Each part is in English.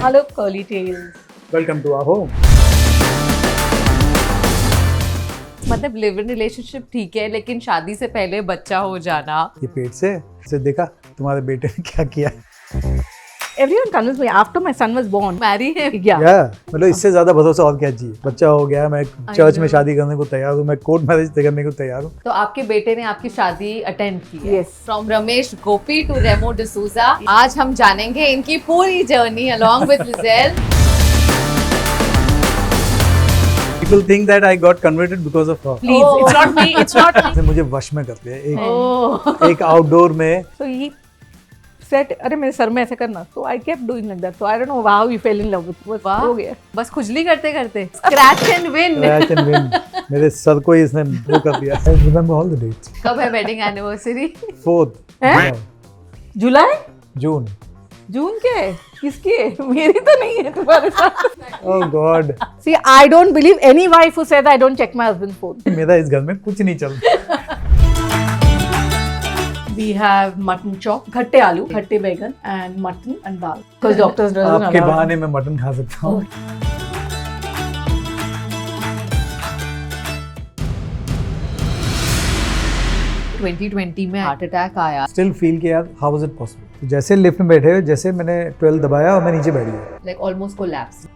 Hello, curly tails. Welcome to our home. मतलब live in relationship ठीक है, लेकिन शादी से पहले बच्चा हो जाना। ये पेट से देखा तुम्हारे बेटे ने क्या किया। Everyone convinced me after my son was born. Mary है Yeah. मतलब इससे ज्यादा भरोसा और क्या चाहिए। बच्चा हो गया, मैं चर्च में शादी करने को तैयार हूँ, मैं कोर्ट मैरिज करने को तैयार हूँ। तो आपके बेटे ने आपकी शादी अटेंड की है। Yes. From Ramesh Gopi to Remo D'Souza, आज हम जानेंगे इनकी पूरी journey along with Lizelle. People think that I got converted because of her. Please, Oh. it's not me. It's not me. उसने मुझे वश में कर लिया Oh. एक आउटडोर में। So he said, अरे मेरे सर में ऐसे करना. So I kept doing like that. So I don't know how he fell in love with. बस वाह, हो गया. बस खुजली करते करते scratch and win. Scratch and win. मेरे सर को ही इसने वो कर दिया। I remember all the dates. कब है वेडिंग एनिवर्सरी? 4th हैं? जुलाई? जून। जून के है? किसकी है? मेरी तो नहीं है तुम्हारे साथ. Oh God. See, I don't believe any wife who says I don't check my husband's phone. मेरा इस घर में कुछ नहीं चलता। We have mutton chop, खट्टे आलू, खट्टे बैगन, and mutton and dal. Because doctors doesn't आपके allow. बहाने मैं मटन खा सकता हूँ। Oh. 2020 में हार्ट अटैक आया। स्टिल फील कि यार हाउ वाज इट पॉसिबल। जैसे लिफ्ट में बैठे, जैसे मैंने 12 दबाया और मैं नीचे बैठ गया। Like almost collapse.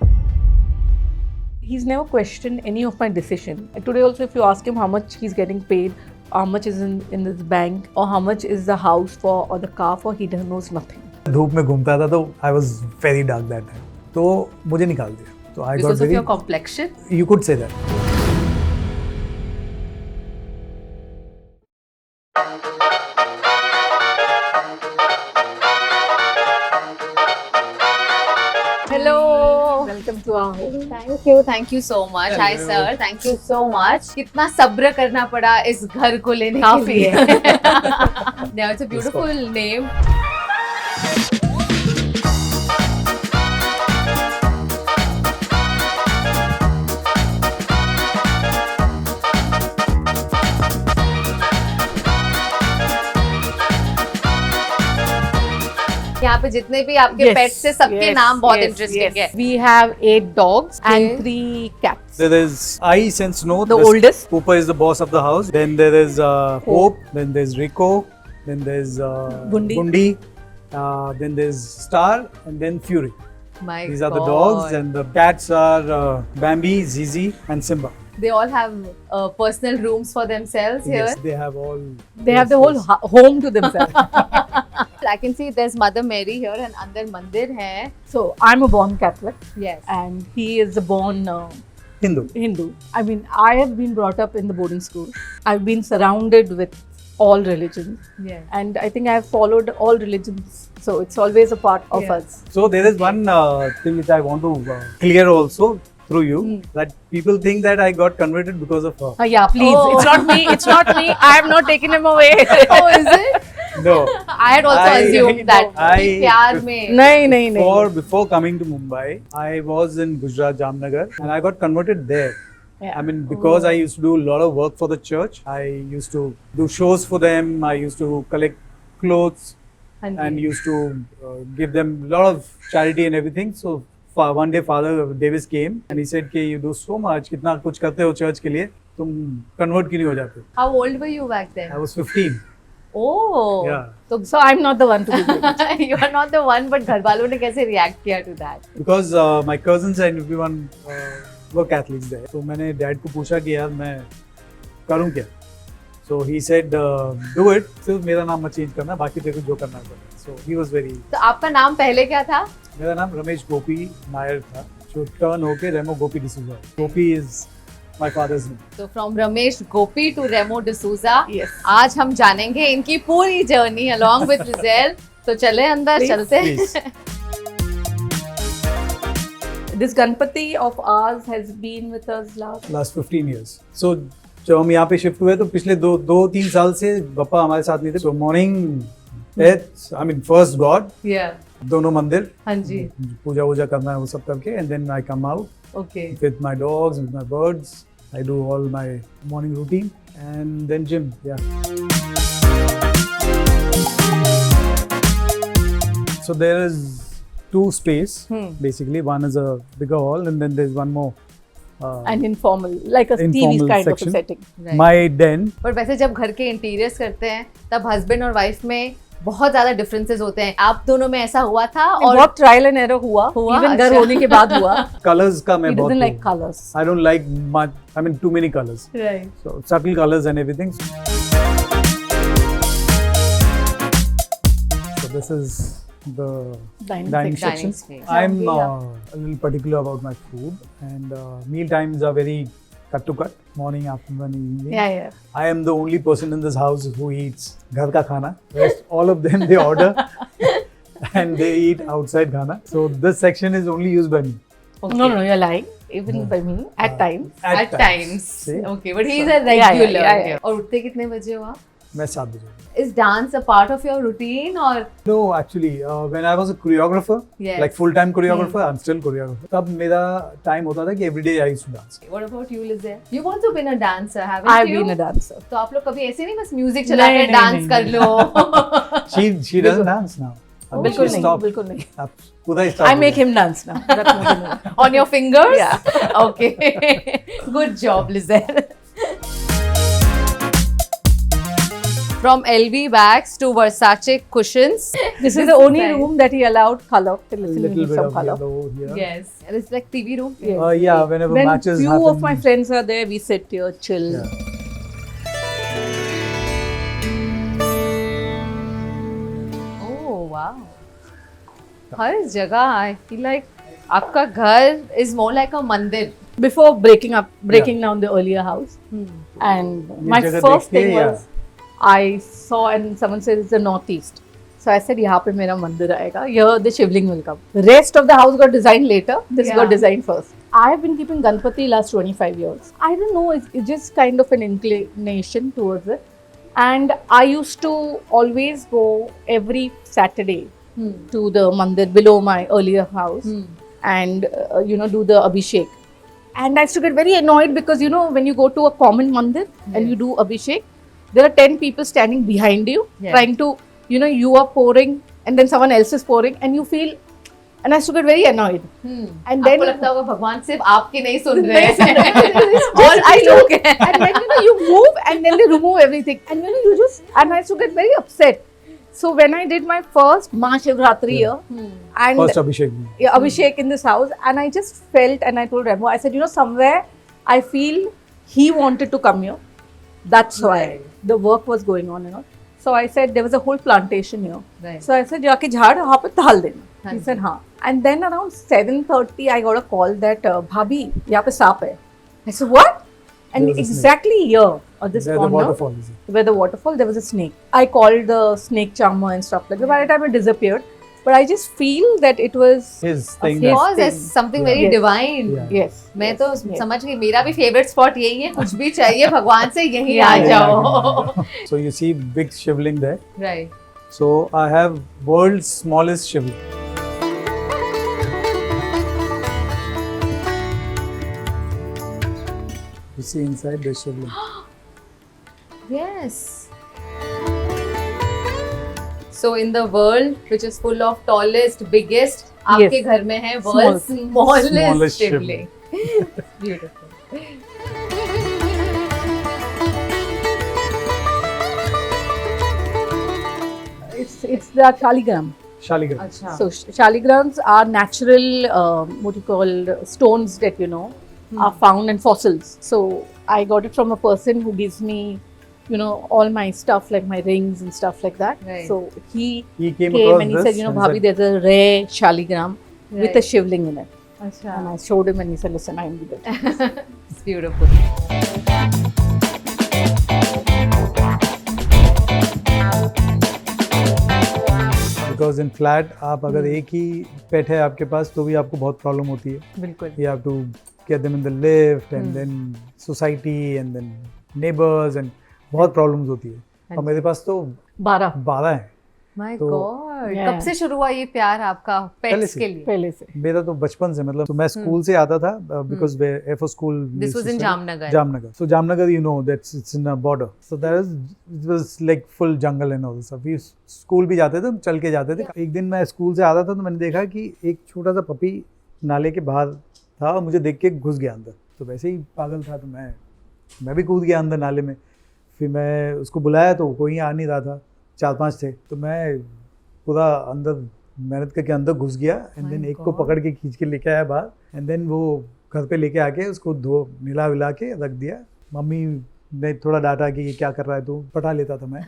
He's never questioned any of my decision. Today also, if you ask him how much he's getting paid, how much is in his bank, or how much is the house for or the car for, he knows nothing. धूप में घूमता था तो I was very dark that time, तो मुझे निकाल दिया। तो I got Because of very, your complexion? You could say that. Hello. Welcome to our home. Thank you so much. Hi sir, thank you so much. कितना सब्र करना पड़ा इस घर को लेने के काफी लिए। है। Now it's a beautiful name. यहाँ पे जितने भी आपके Yes, पेट्स से सबके yes, नाम बहुत yes, इंटरेस्टिंग है। yes. We have 8 dogs Okay. and 3 cats. There is Ice and Snow. The oldest. Cooper is the boss of the house. Then there is Hope. Then there's Rico. Then there's Bundi. Then there's Star, and then Fury. My These are the God. dogs, and the cats are Bambi, Zizi, and Simba. They all have personal rooms for themselves here. Yes, they have all. They have the whole home to themselves. I can see there's Mother Mary here and अंदर मंदिर है. So I'm a born Catholic Yes. and he is a born Hindu. Hindu. I mean, I have been brought up in the boarding school. I've been surrounded with all religions, Yes. and I think I've followed all religions. So it's always a part of Yeah. us. So there is one thing which I want to clear also through you, that people think that I got converted because of her. Yeah, please. Oh. It's not me. It's not me. I have not taken him away. Oh, is it? No. I had also assumed that. I- प्यार में. नहीं नहीं नहीं. Before coming to Mumbai, I was in Gujarat, Jamnagar, and I got converted there. Yeah. I mean, because I used to do a lot of work for the church. I used to do shows for them. I used to collect clothes हाँ जी. and used to give them a lot of charity and everything. So one day Father Davis came and he said कि you do so much, कितना कुछ करते हो church के लिए, तुम convert क्यों नहीं हो जाते? How old were you back then? I was 15. Oh. Yeah. So I'm not the one to be good. You are not the one, but घर वालों ने कैसे react किया to that? Because my cousins and everyone were Catholics there. So मैंने dad को पूछा कि यार मैं करूँ क्या? So he said do it. सिर्फ मेरा नाम मत चेंज करना, बाकी तेरे को जो करना है। So he was very. तो आपका नाम पहले क्या था? मेरा नाम रमेश गोपी नायर था, जो टर्न होके Remo Gopi D'Souza. Gopi is my father's name. तो from Ramesh Gopi to Remo D'Souza, Yes. आज हम जानेंगे इनकी पूरी जर्नी अलोंग विद लिजेल। तो चले अंदर, Please. चलते हैं। Please. This Ganpati of ours has been with us Last 15 years. So जब हम यहाँ पे शिफ्ट हुए तो पिछले दो तीन साल से पापा हमारे साथ नहीं थे। So morning, I mean first God, Yeah. दोनों मंदिर, हाँ जी. पूजा वूजा करना है वो सब करके, and then I come out Okay. with my dogs, with my birds. I do all my morning routine and then gym. Yeah. So there is two space Hmm. basically. One is a bigger hall, and then there's one more And informal, like a TV Informal kind of a section. setting. Right. my den. पर वैसे जब घर के interiors करते हैं तब husband और wife में बहुत ज्यादा डिफरेंसेस होते हैं. आप दोनों में ऐसा हुआ था? और बहुत ट्रायल एंड एरर हुआ. Even घर अच्छा. होने के बाद हुआ. Colors का He मैं बहुत doesn't like colors. I don't like much. I mean too many colors. Right. So subtle colors and everything. So this is the Dining dining section. section. space. I'm Yeah. a little particular about my food, and meal times are very cut to cut. Morning, afternoon, and evening. Yeah, yeah. I am the only person in this house who eats ghar ka khana. Rest, all of them they order and they eat outside khana. So this section is only used by me. Okay. No, you're lying. Even by me, at times. At times. See? Okay, but he's a Yeah, yeah, regular. yeah, yeah. और उठते कितने बजे हो आप? मैं 7 बजे. Is dance a part of your routine or? No, actually, when I was a choreographer, Yes. like full-time choreographer, I'm still choreographer. तब मेरा time होता था कि every day I used to dance. What about you, Lizelle? You've also been a dancer, haven't I've you? been a dancer. तो आप लोग कभी ऐसे नहीं बस म्यूजिक चला नहीं, के नहीं, डांस नहीं, कर लो? She doesn't dance now. अभी बिल्कुल she नहीं, stopped. बिल्कुल नहीं. अब खुदा ही stop I हो make गया. him dance now. That's more than enough. On your fingers? Yeah. Okay. Good job, Lizelle. From LV bags to Versace cushions. This is the only room that he allowed color. A Listen, we little need bit some of color. yellow here. Yes. And it's like TV room. Yes. Yeah, whenever When matches few happen. of my friends are there, we sit here, chill. Yeah. Oh wow. हर जगह I feel like आपका घर is more like a मंदिर. Before breaking down the earlier house, and ये my जगह first देख के thing या- was I saw and someone said it's the northeast. So I said, यहाँ पे मेरा मंदिर आएगा. Here the shivling will come. The rest of the house got designed later. This Yeah. got designed first. I have been keeping Ganpati last 25 years. I don't know, it's just kind of an inclination towards it. And I used to always go every Saturday to the mandir below my earlier house and do the abhishek. And I used to get very annoyed because when you go to a common mandir and you do abhishek, there are 10 people standing behind you Yeah. trying to you are pouring and then someone else is pouring and you feel, and I used to get very annoyed. And then आपको लगता होगा भगवान सिर्फ आपकी नहीं सुन रहे नहीं सुन हैं. Just और I भी do, लोग हैं. and then you move and then they remove everything and you just, and I used to get very upset. So when I did my first Mahashivratri year and First Abhishek. Abhishek in this house, and I just felt, and I told Remo, I said, somewhere I feel he wanted to come here. That's why Right. the work was going on and all. So I said there was a whole plantation here. Right. So I said, जाके झाड़ वहाँ पे डाल देना. हाँ He ji. said, हाँ. And then around 7:30, I got a call that भाभी यहाँ पे सांप है. I said, what? And There was a snake. exactly here, or this There the corner, waterfall is. where the waterfall, there was a snake. I called the snake charmer and stuff like that. By the time it disappeared, but I just feel that it was His thing. Yes. Cause is something very Yes. divine. Yeah. yes. मैं yes, तो yes. समझ गई मेरा भी favourite spot यही है. कुछ भी चाहिए भगवान से यही आ Yeah, जाओ. So you see big shivling there. Right. So I have world's smallest shivling. You see inside the shivling. Yes. So in the world which is full of tallest, biggest, आपके Yes. घर में है world's smallest Smallest shivling. Beautiful. It's the Shaligram. Shaligram. अच्छा. So Shaligrams are natural, what you call stones that are found and fossils. So I got it from a person who gives me, all my stuff like my rings and stuff like that. Right. So he He came came across and he this said, and Bhabhi, said, there's a rare Shaligram with a Right. shivling in it. अच्छा. And I showed him and he said, listen, I need it. It's beautiful. because in flat आप अगर एक ही पेट है आपके पास तो भी आपको बहुत प्रॉब्लम होती है. बिल्कुल. You have to get them in the lift and then society and then neighbors and बहुत प्रॉब्लम्स होती है. और मेरे पास तो 12. 12 हैं. My तो God. God, Yeah. कब से शुरू हुआ ये प्यार आपका पहले पेट्स से। के लिए? पहले से मेरा तो बचपन से मतलब तो मैं स्कूल से आता था because FO school this was in Jamnagar. Jamnagar. So Jamnagar, you know, it's in a border. So it was like full jungle and all this stuff. We school भी जाते थे, हम चल के जाते थे. एक दिन मैं स्कूल से आता था तो मैंने देखा कि एक छोटा सा पपी नाले के बाहर था और मुझे देख के घुस गया अंदर. तो वैसे ही पागल था तो मैं भी कूद गया अंदर नाले में. फिर मैं उसको बुलाया तो कोई आ नहीं रहा था, 4-5 थे. तो मैं पूरा अंदर मेहनत करके अंदर घुस गया एंड देन एक को पकड़ के खींच के लेके आया बाहर एंड देन वो घर पे लेके आके उसको मिला विला के रख दिया. मम्मी ने थोड़ा डांटा कि ये क्या कर रहा है तू. पटा लेता था मैं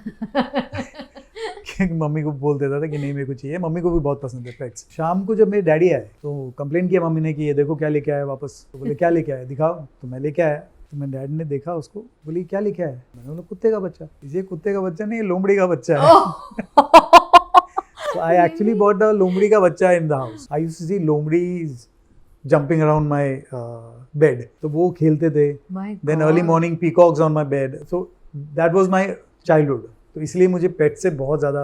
क्योंकि मम्मी को बोल देता था कि नहीं मेरे को चाहिए. मम्मी को भी बहुत पसंद है पेट्स. शाम को जब मेरे डैडी आए तो कंप्लेन किया मम्मी ने कि ये देखो क्या लेके आया वापस. तो बोले क्या लेके आया दिखाओ. तो मैं लेके आया तो मेरे डैड ने देखा उसको, बोली क्या लेके आया. मैंने बोला कुत्ते का बच्चा. ये कुत्ते का बच्चा नहीं, ये लोमड़ी का बच्चा है. So I actually bought a लोमड़ी का बच्चा in the house. I used to see लोमड़ीज jumping around my bed. तो वो खेलते थे. My Then God. early morning peacocks on my bed. So that was my childhood. तो इसलिए मुझे पेट से बहुत ज़्यादा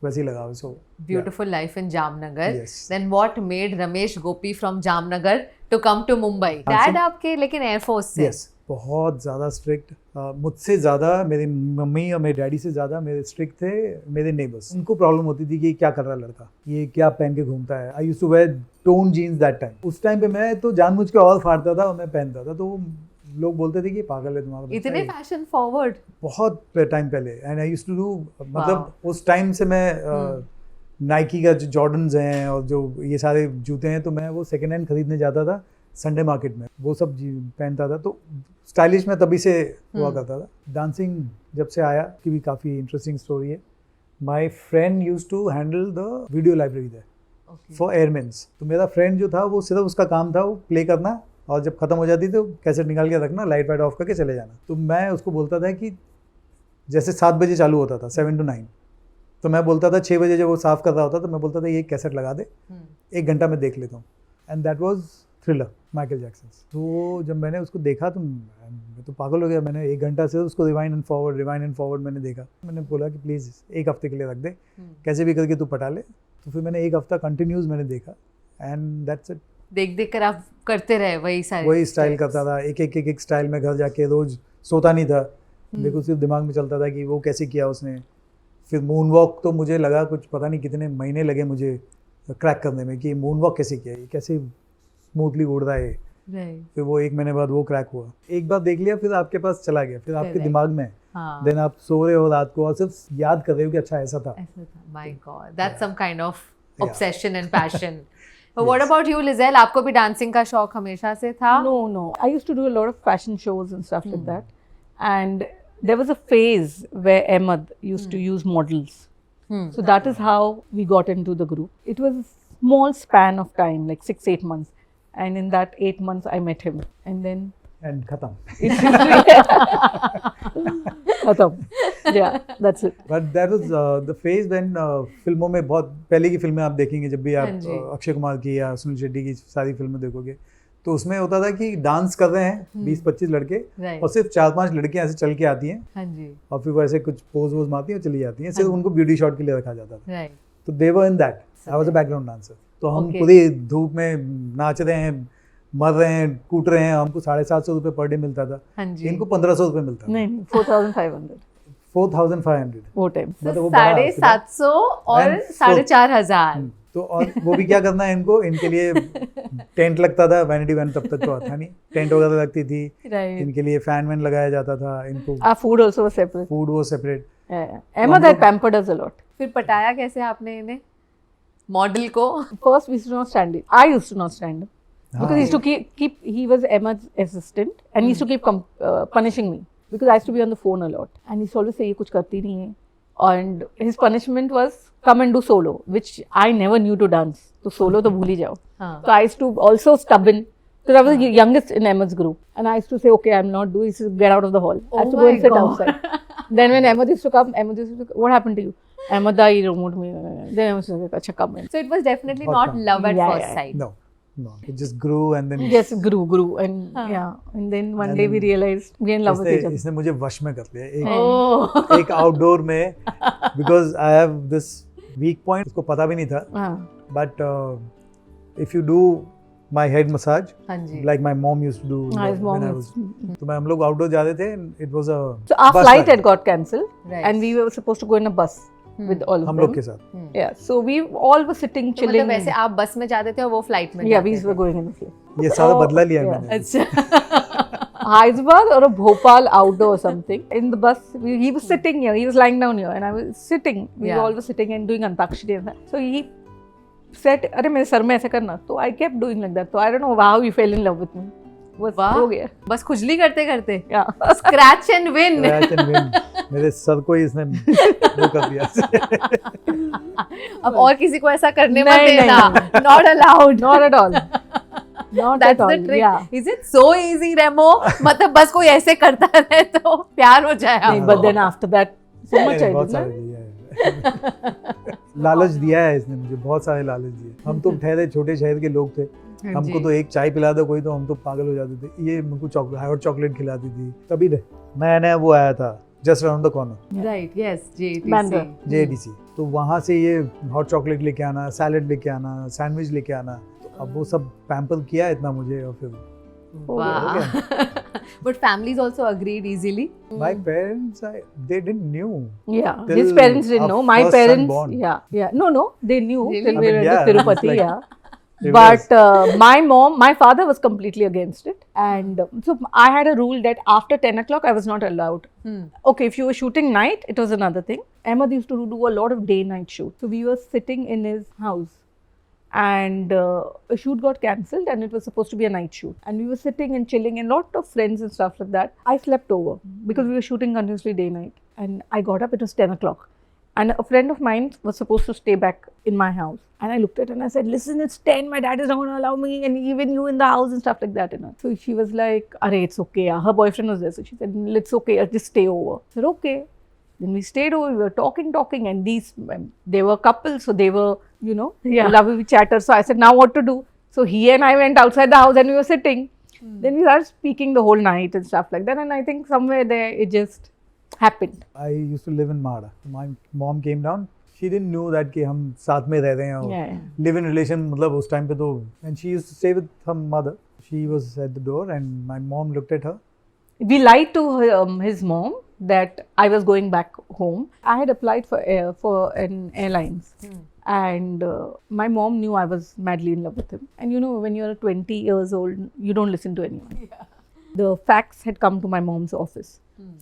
वैसे ही लगा. So Beautiful life in Jamnagar. Yes. Then what made Ramesh Gopi from Jamnagar to come to Mumbai? Dad आपके लेकिन एयरफोर्स से. yes, बहुत ज़्यादा स्ट्रिक्ट. मुझसे ज़्यादा मेरी मम्मी और मेरे डैडी से ज़्यादा मेरे स्ट्रिक्ट थे मेरे नेबर्स. उनको प्रॉब्लम होती थी कि क्या कर रहा है लड़का, ये क्या पहन के घूमता है. I used to wear torn jeans that time. उस टाइम पे मैं तो जानबूझ के और फाड़ता था और मैं पहनता था. तो लोग बोलते थे कि पागल है तुम्हारा बच्चा. इतने ये फैशन फॉरवर्ड. बहुत टाइम पहले. And I used to do मतलब उस टाइम से मैं नाइकी का जो जॉर्डन्स हैं और जो ये सारे जूते हैं तो मैं वो सेकेंड हैंड खरीदने जाता था संडे मार्केट में. वो सब पहनता था. तो स्टाइलिश में तभी से हुआ करता था. डांसिंग जब से आया की भी काफ़ी इंटरेस्टिंग स्टोरी है. My friend used to handle the video library there for airmans. तो मेरा फ्रेंड जो था वो सिर्फ उसका काम था वो प्ले करना और जब खत्म हो जाती तो कैसेट निकाल के रखना, लाइट वाइट ऑफ करके चले जाना. तो मैं उसको बोलता था कि जैसे 7 बजे चालू होता था 7 to 9, तो मैं बोलता था 6 बजे जब वो साफ़ कर रहा होता तो मैं बोलता था ये कैसेट लगा दे, 1 घंटा मैं देख लेता हूँ. And that was thriller Michael Jackson. तो जब मैंने उसको देखा तो मैं तो पागल हो गया. मैंने 1 घंटा से उसको रिवाइंड एंड फॉरवर्ड मैंने देखा. मैंने बोला कि प्लीज़ 1 हफ्ते के लिए रख दे, कैसे भी करके तू पटा ले. तो फिर मैंने 1 हफ्ता कंटिन्यूस मैंने देखा एंड दैट्स इट. देख कर आप करते रहे वही स्टाइल करता था. एक स्टाइल में घर जाके रोज सोता नहीं था. मेरे को सिर्फ दिमाग में चलता था कि वो कैसे किया उसने. फिर मून वॉक तो मुझे लगा कुछ पता नहीं कितने महीने लगे मुझे क्रैक करने में कि मून वॉक कैसे किया, ये कैसे स्मूथली उड़ रहा है. फिर वो 1 महीने बाद वो क्रैक हुआ. एक बार देख लिया फिर आपके पास चला गया, फिर आपके दिमाग में. देन आप सो रहे हो रात को और सिर्फ याद कर रहे हो कि अच्छा ऐसा था. My God, that's some kind of obsession and passion. But what about you, Lizelle? आपको भी डांसिंग का शौक हमेशा से था? No. I used to do a lot of fashion shows and stuff like that. And there was a phase where Ahmed used to use models. So that is how we got into the group. It was a small span of time, like 6-8 months. And in that 8 months, I met him. And then... And khatam. Khatam. Yeah, that's it. But that was the phase when फिल्मों में बहुत पहले की फिल्में आप देखेंगे जब भी आप अक्षय कुमार की या सुनील शेट्टी की सारी फिल्में देखोगे तो उसमें होता था कि डांस कर रहे हैं 20-25 लड़के और सिर्फ 4-5 लड़कियां ऐसे चल के आती हैं और फिर वो ऐसे कुछ पोज वोज मारती हैं और चली जाती हैं. सिर्फ उनको ब्यूटी शॉट के लिए रखा जाता था. तो they were in that. I was a background dancer. तो हम पूरी धूप में नाच रहे हैं, मर रहे हैं, कूट रहे हैं. हमको 750 रुपये पर डे मिलता था. इनको 1500 रुपये मिलता था. नहीं 4,500. 4,500 वो टाइम. मतलब 750 और 4,500. तो और वो भी क्या करना है इनको, इनके लिए टेंट लगता था. वैनिटी वैन तब तक तो था नहीं. टेंट वगैरह लगती थी. इनके लिए फैन वैन लगाया जाता था. इनको food also was separate. Food वो separate. Ahmed had pampered us a lot. फिर पटाया कैसे आपने इन्हें मॉडल को? First we used to not stand it. I used to not stand it. Because he used to keep he was Ahmed's assistant and he used to keep punishing me because I used to be on the phone a lot and he used to always say ये कुछ करती नहीं है. And his punishment was come and do solo, which I never knew to dance. तो solo तो भूल ही जाओ. So I used to also stubborn because I was the youngest in Ahmed's group and I used to say okay I'm not doing. He used to get out of the hall. I used to go and sit outside. Then when Ahmed used to come, Ahmed used to what happened to you? Ahmed I removed me. Then I was like अच्छा come in. So it was definitely not love at first sight. No, it just grew and then yes grew and and then one day we realized we in love with each other. इसने मुझे वश में कर लिया एक outdoor में because I have this weak point उसको पता भी नहीं था, हाँ. But if you do my head massage हाँ जी. like my mom used to do His mom when I was- was, तो मैं हम लोग आउटडोर जा रहे थे, it was a So our bus flight ride. had got cancelled, Right. and we were supposed to go in a bus with all of हम them. लोग के साथ. Yeah, so we all were sitting तो chilling. मतलब वैसे आप बस में जाते थे और वो फ्लाइट में Yeah, जाते we थे. were going in the flight. ये सारा Oh, बदला लिया yeah. मैंने. अच्छा. Hyderabad or a Bhopal outdoor or something. In the bus, he was sitting here. He was lying down here, and I was sitting. We Yeah. all were sitting and doing Antakshari and that. So he said, "अरे मेरे sir में ऐसे करना." So I kept doing like that. So I don't know how he fell in love with me. बस वाह. हो गया. बस खुजली करते करते. Yeah. Scratch and win. Scratch and win. मेरे सर को ही इसने वो कर दिया. अब और किसी को ऐसा करने मत नहीं, देना. नहीं. Not allowed. Not at all. Not That's at all. the trick. Yeah. Is it so easy, Remo? मतलब बस कोई ऐसे करता रहे तो प्यार हो जाए नहीं, आपको. but then after that, so much I बहुत did. सारे ना? दिया है. लालच दिया है इसने मुझे, बहुत सारे लालच दिए. हम तो ठहरे छोटे शहर के लोग थे, हमको तो एक चाय पिला दो कोई तो हम तो पागल हो जाते थे. ये मुझको हॉट चॉकलेट खिलाती थी. तभी नया नया वो आया था just around the corner, right. Yes. Bandra. JDC. तो वहाँ से ये हॉट चॉकलेट लेके आना, सैलेड लेके आना, सैंडविच लेके आना. तो अब वो सब पैम्पर किया इतना मुझे, और फिर Wow. But families also agreed easily. my parents they didn't knew. Yeah, Till his parents didn't our know. My first son parents, born. yeah. No, they knew Really? till I we mean, went yeah, to it's Tirupati, like- yeah. It But my father was completely against it, and so I had a rule that after 10 o'clock I was not allowed. Okay, if you were shooting night, it was another thing. Ahmed used to do a lot of day-night shoots, so we were sitting in his house. And a shoot got cancelled, and it was supposed to be a night shoot. And we were sitting and chilling, and lot of friends and stuff like that. I slept over because we were shooting continuously day night. And I got up. It was 10 o'clock, and a friend of mine was supposed to stay back in my house. And I looked at her and I said, "Listen, it's 10. My dad is not going to allow me, and even you in the house and stuff like that." So she was like, "Arey, it's okay." Her boyfriend was there, so she said, "It's okay. I'll just stay over." I said, "Okay." Then we stayed over, we were talking, and they were couples, so they were, lovely chatter. So I said, now what to do? So he and I went outside the house and we were sitting. Then we started speaking the whole night and stuff like that. And I think somewhere there it just happened. I used to live in Mahada. My mom came down. She didn't know that कि हम साथ में रह रहे हैं. Yeah. Live in relation मतलब उस time पे तो. And she used to stay with her mother. She was at the door and my mom looked at her. We lied to his mom that I was going back home. I had applied for an airlines. And my mom knew I was madly in love with him. And when you're 20 years old, you don't listen to anyone. Yeah. The fax had come to my mom's office.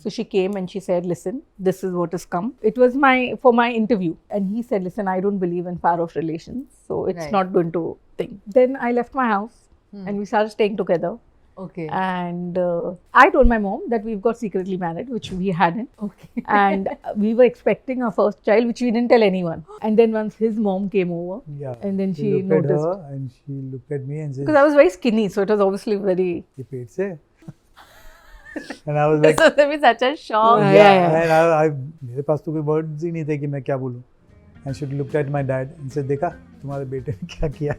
So she came and she said, "Listen, this is what has come." It was for my interview. And he said, "Listen, I don't believe in far-off relations. So it's Right. not going to think." Then I left my house and we started staying together. Okay. And I told my mom that we've got secretly married, which we hadn't. Okay. And we were expecting our first child, which we didn't tell anyone. And then once his mom came over, Yeah. and then she looked noticed. at her and she looked at me and said, Because I was very skinny, so it was obviously very. "ये पेट से?" And I was like, So there was such a shock. Yeah. And I मेरे पास तो कोई words ही नहीं थे कि मैं क्या बोलूँ. And she looked at my dad and said, "देखा तुम्हारे बेटे ने क्या किया?"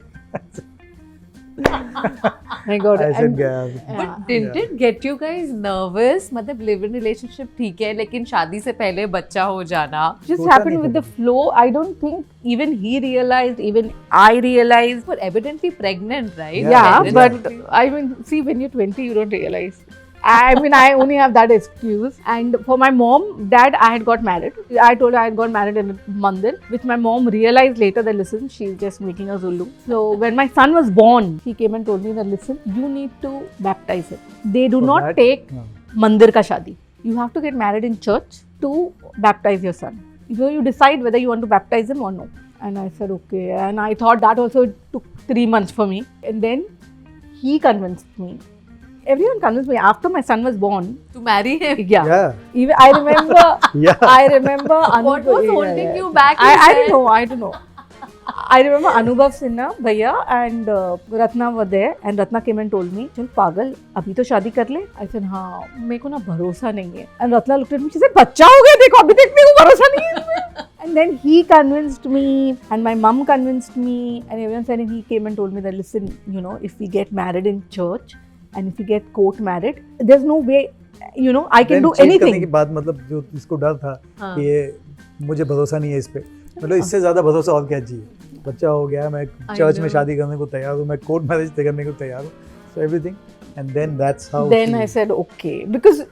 I got I it. said, And- "Yeah." But didn't it get you guys nervous? मतलब live in relationship ठीक है, लेकिन शादी से पहले बच्चा हो जाना. just सोचा happened नहीं with the कभी. flow. I don't think even he realized, even I realized. But evidently pregnant, right? Yeah, Yeah, but exactly. I mean, see, when you're 20, you don't realize. I mean, I only have that excuse. And for my mom, dad, I had got married. I told her I had got married in a mandir, which my mom realized later that, listen, she's just making a Zulu. So when my son was born, she came and told me that, listen, you need to baptize him. They do For not that, take no. mandir ka shadi. You have to get married in church to baptize your son. So you decide whether you want to baptize him or no. And I said, okay. And I thought that also took 3 months for me. And then he convinced me. Everyone convinced me after my son was born. To marry him. Yeah. Yeah. Even I remember. Yeah. I remember. What was holding you back? I you don't said? know. I don't know. I remember Anubhav Sinha, Bhaiya, and Ratna were there, and Ratna came and told me, "चल पागल, अभी तो शादी कर ले." I said, हाँ, मेरे को ना भरोसा नहीं है. And Ratna looked at me. She said, "बच्चा हो गया देखो, अभी तक मेरे को भरोसा नहीं है इसमें." And then he convinced me, and my mum convinced me, and everyone said, and he came and told me that, listen, if we get married in church, and if we get court married, there's no way, I can Then do cheat करने anything. के बाद मतलब जो इसको डर था हाँ. कि ये मुझे भरोसा नहीं है इस पे, मतलब इससे ज्यादा भरोसा और क्या चाहिए। बच्चा हो गया, मैं चर्च में know. शादी करने को तैयार हूँ, मैं कोर्ट मैरिज करने को तैयार हूँ, so everything, and then that's how Then I said, okay. Because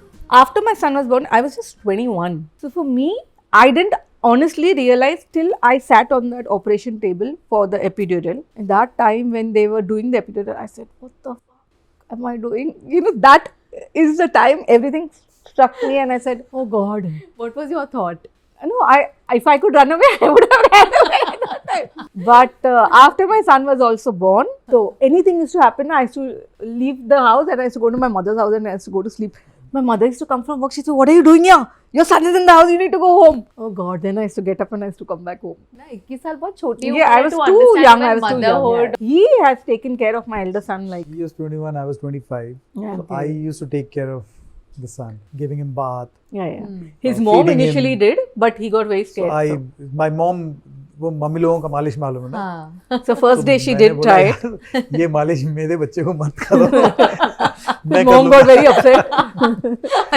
after my son was born, I was just 21. So for me, I didn't honestly realize till I sat on that operation table for the epidural. And that time when they were doing the epidural, I said, what the fuck am I doing? You know, that is the time everything struck me and I said, oh God. What was your thought? No, if I could run away, I would have ran away at that time. But after my son was also born, so anything used to happen, I used to leave the house and I used to go to my mother's house and I used to go to sleep. My mother used to come from work. She said, "What are you doing here? Your son is in the house. You need to go home." Oh God! Then I used to get up and I used to come back home. ना 21 साल बहुत छोटी Yeah, I was to too understand young. when I was too young. motherhood. Yeah. He has taken care of my elder son. Like, he was 21, I was 25. Yeah, So okay. I used to take care of the son, giving him bath. yeah. His Uh, mom feeding initially him. did, but he got very So scared. my mom, वो mummy लोगों का मालिश मालूम है ना, हाँ. So first day she मैंने did बोला, try it. "यार, ये मालिश मेरे बच्चे को मत करो, मैं His कर mom लूंगा." got very upset.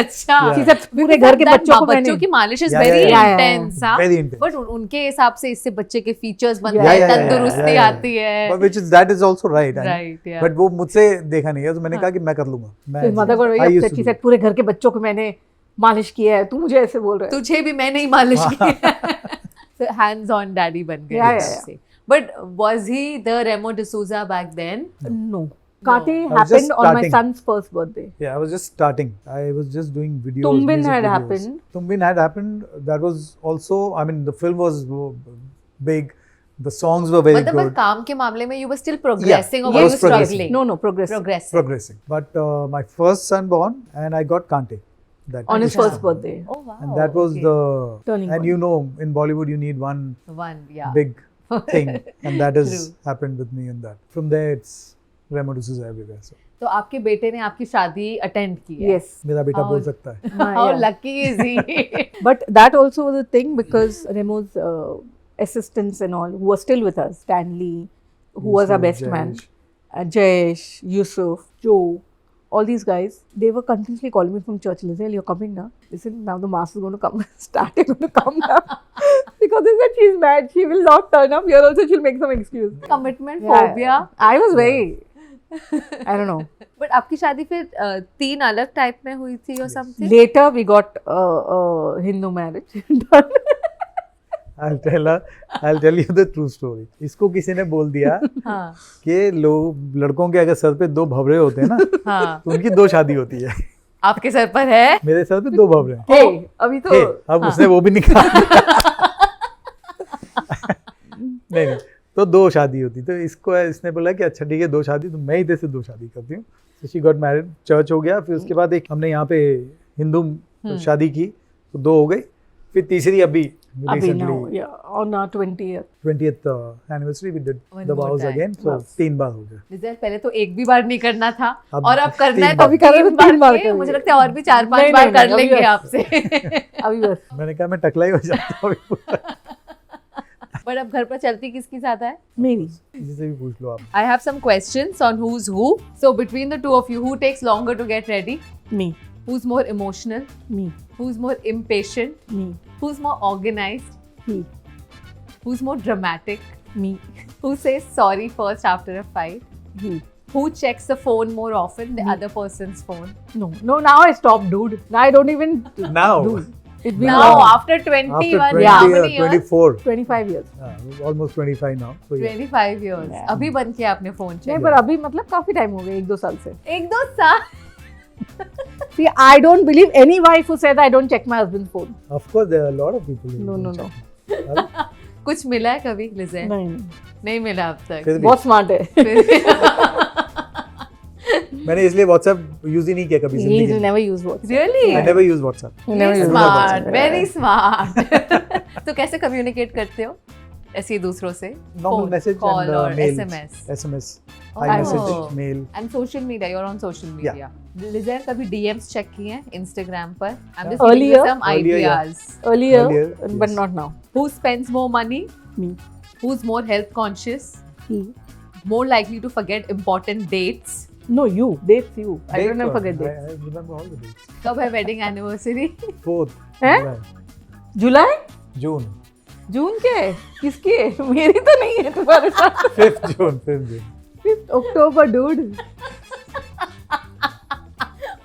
अच्छा. Yeah. She said, पूरे घर के बच्चों को मैंने. बच्चों की मालिश is Yeah, very yeah, yeah. intense. हाँ. Very intense. But उनके हिसाब से इससे बच्चे के फीचर्स बनते Yeah, हैं, yeah, yeah, तंदुरुस्ती आती है. But that is also right. Right, yeah. But वो मुझसे देखा नहीं है, तो मैंने कहा कि मैं कर लूंगा. मैं His mother got I very used upset. to She do said, पूरे घर के बच्चों को मैंने मालिश किया है. तू मुझे ऐसे बोल रहा है. तुझे भी मैंने ही मालिश की. So hands on daddy बन गए. Yeah, let's say. But was he the Remo D'Souza back then? No. Kate was just happened on my starting. son's first birthday. Yeah, I was just starting. I was just doing videos. Tumbin music had videos. happened. Tumbin had happened. That was also, I mean, the film was big. The songs were very मतलब पर good. काम के मामले में you were still progressing or I were was you progressing. struggling? No, progress. Progressing. Progressing. But my first son born, and I got Kante. That On his was- first birthday. Oh wow. And that was okay. the Turning and point. you know, in Bollywood you need one one, yeah. big thing, and that has True. happened with me in that. From there, it's Remo D'Souza everywhere. So तो आपके बेटे ने आपकी शादी attend की है. Yes. मेरा बेटा How- बोल सकता है. How Yeah. lucky is he? But that also was a thing because Remo's assistants and all who were still with us, Stanley, who was our Yusuf, best man, Jayesh. Jayesh, Yusuf, Joe, all these guys, they were continuously calling me from church. Listen, you're coming now. Listen, now the mass is going to come. Starting going to come now. Because they said she's mad. She will not turn up. Here also she'll make some excuse. Commitment phobia. I was very, I don't know. But आपकी शादी फिर 3 अलग type में हुई थी or something? Later we got Hindu marriage done. I'll tell you the true story. इसको किसी ने बोल दिया हाँ. कि लोग लड़कों के अगर सर पे 2 भवरे होते हैं ना, हाँ. तो उनकी 2 शादी होती है. आपके सर पर है? मेरे सर पे 2 भवरे हैं. Hey, अभी तो अब उसने वो भी निकाल नहीं, तो 2 शादी होती. तो इसने बोला कि अच्छा ठीक है 2 शादी, तो मैं इधर से 2 शादी करती हूँ. So she got married, church हो गया, फिर उसके बाद एक हमने यहाँ पे हिंदू शादी की, तो 2 हो गई. फिर तीसरी अभी now, recently yeah, on our 20th. 20th anniversary we did One the more vows time. again. So Yes. 3 बार हो गया. रिजल्ट पहले तो एक भी बार नहीं करना था अब और अब करना है 3 तो बार. अभी कर रहे हो तो 3 बार के, करेंगे. मुझे लगता है और भी 4-5 नहीं, बार नहीं, कर नहीं, लेंगे अभी आपसे. अभी बस. मैंने कहा मैं टकला ही हो जाता हूँ अभी पूरा. बट अब घर पर चलती किसकी ज्यादा है? मेरी. किसी से भी पूछ लो आप. I have some questions on who's who. So between the two of you, who takes longer to get ready? Me. Who's more emotional? Me. Who's more impatient? Me. Who's more organized? He. Who's more dramatic? Me. Who says sorry first after a fight? He. Who checks the phone more often, the other person's phone? No, now I stopped, dude. Now I don't even Now, do. It's been Now, long. after 21, after 20 how or many years? 24, 25 years. almost 25 now. So yeah. 25 years. Yeah. अभी बंद किया आपने phone नहीं check? पर अभी मतलब काफी time हो गया 1-2 साल से. 1-2 साल. See, I don't believe any wife who says I don't check my husband's phone. Of course, there are a lot of people. who No, don't no, no. check. अरे, कुछ मिला है कभी लिज़ेन? नहीं. नहीं मिला अब तक. फिर भी बहुत स्मार्ट है. मैंने इसलिए WhatsApp यूज ही नहीं किया कभी He जिंदगी will में. never use WhatsApp. Really? I never use WhatsApp. He never Very use smart, WhatsApp. very smart. तो कैसे कम्युनिकेट करते हो ऐसे ही दूसरों से? Normal message call and or mail. SMS. SMS. Oh. iMessage, mail. And social media, you're on social media. लिज़ेन कभी DMs check किए हैं Instagram पर? I'm just Earlier. giving you some Earlier, yeah. ideas. Earlier, Earlier, but yes. not now. Who spends more money? Me. Who's more health conscious? He. More likely to forget important dates? No, you. Dates you. I Date don't ever one. forget dates. I remember all the dates. कब है wedding anniversary? 4th हैं? July. July? June. जून के है किसकी है मेरी तो नहीं है तुम्हारे साथ 5th June 5th June 5th October dude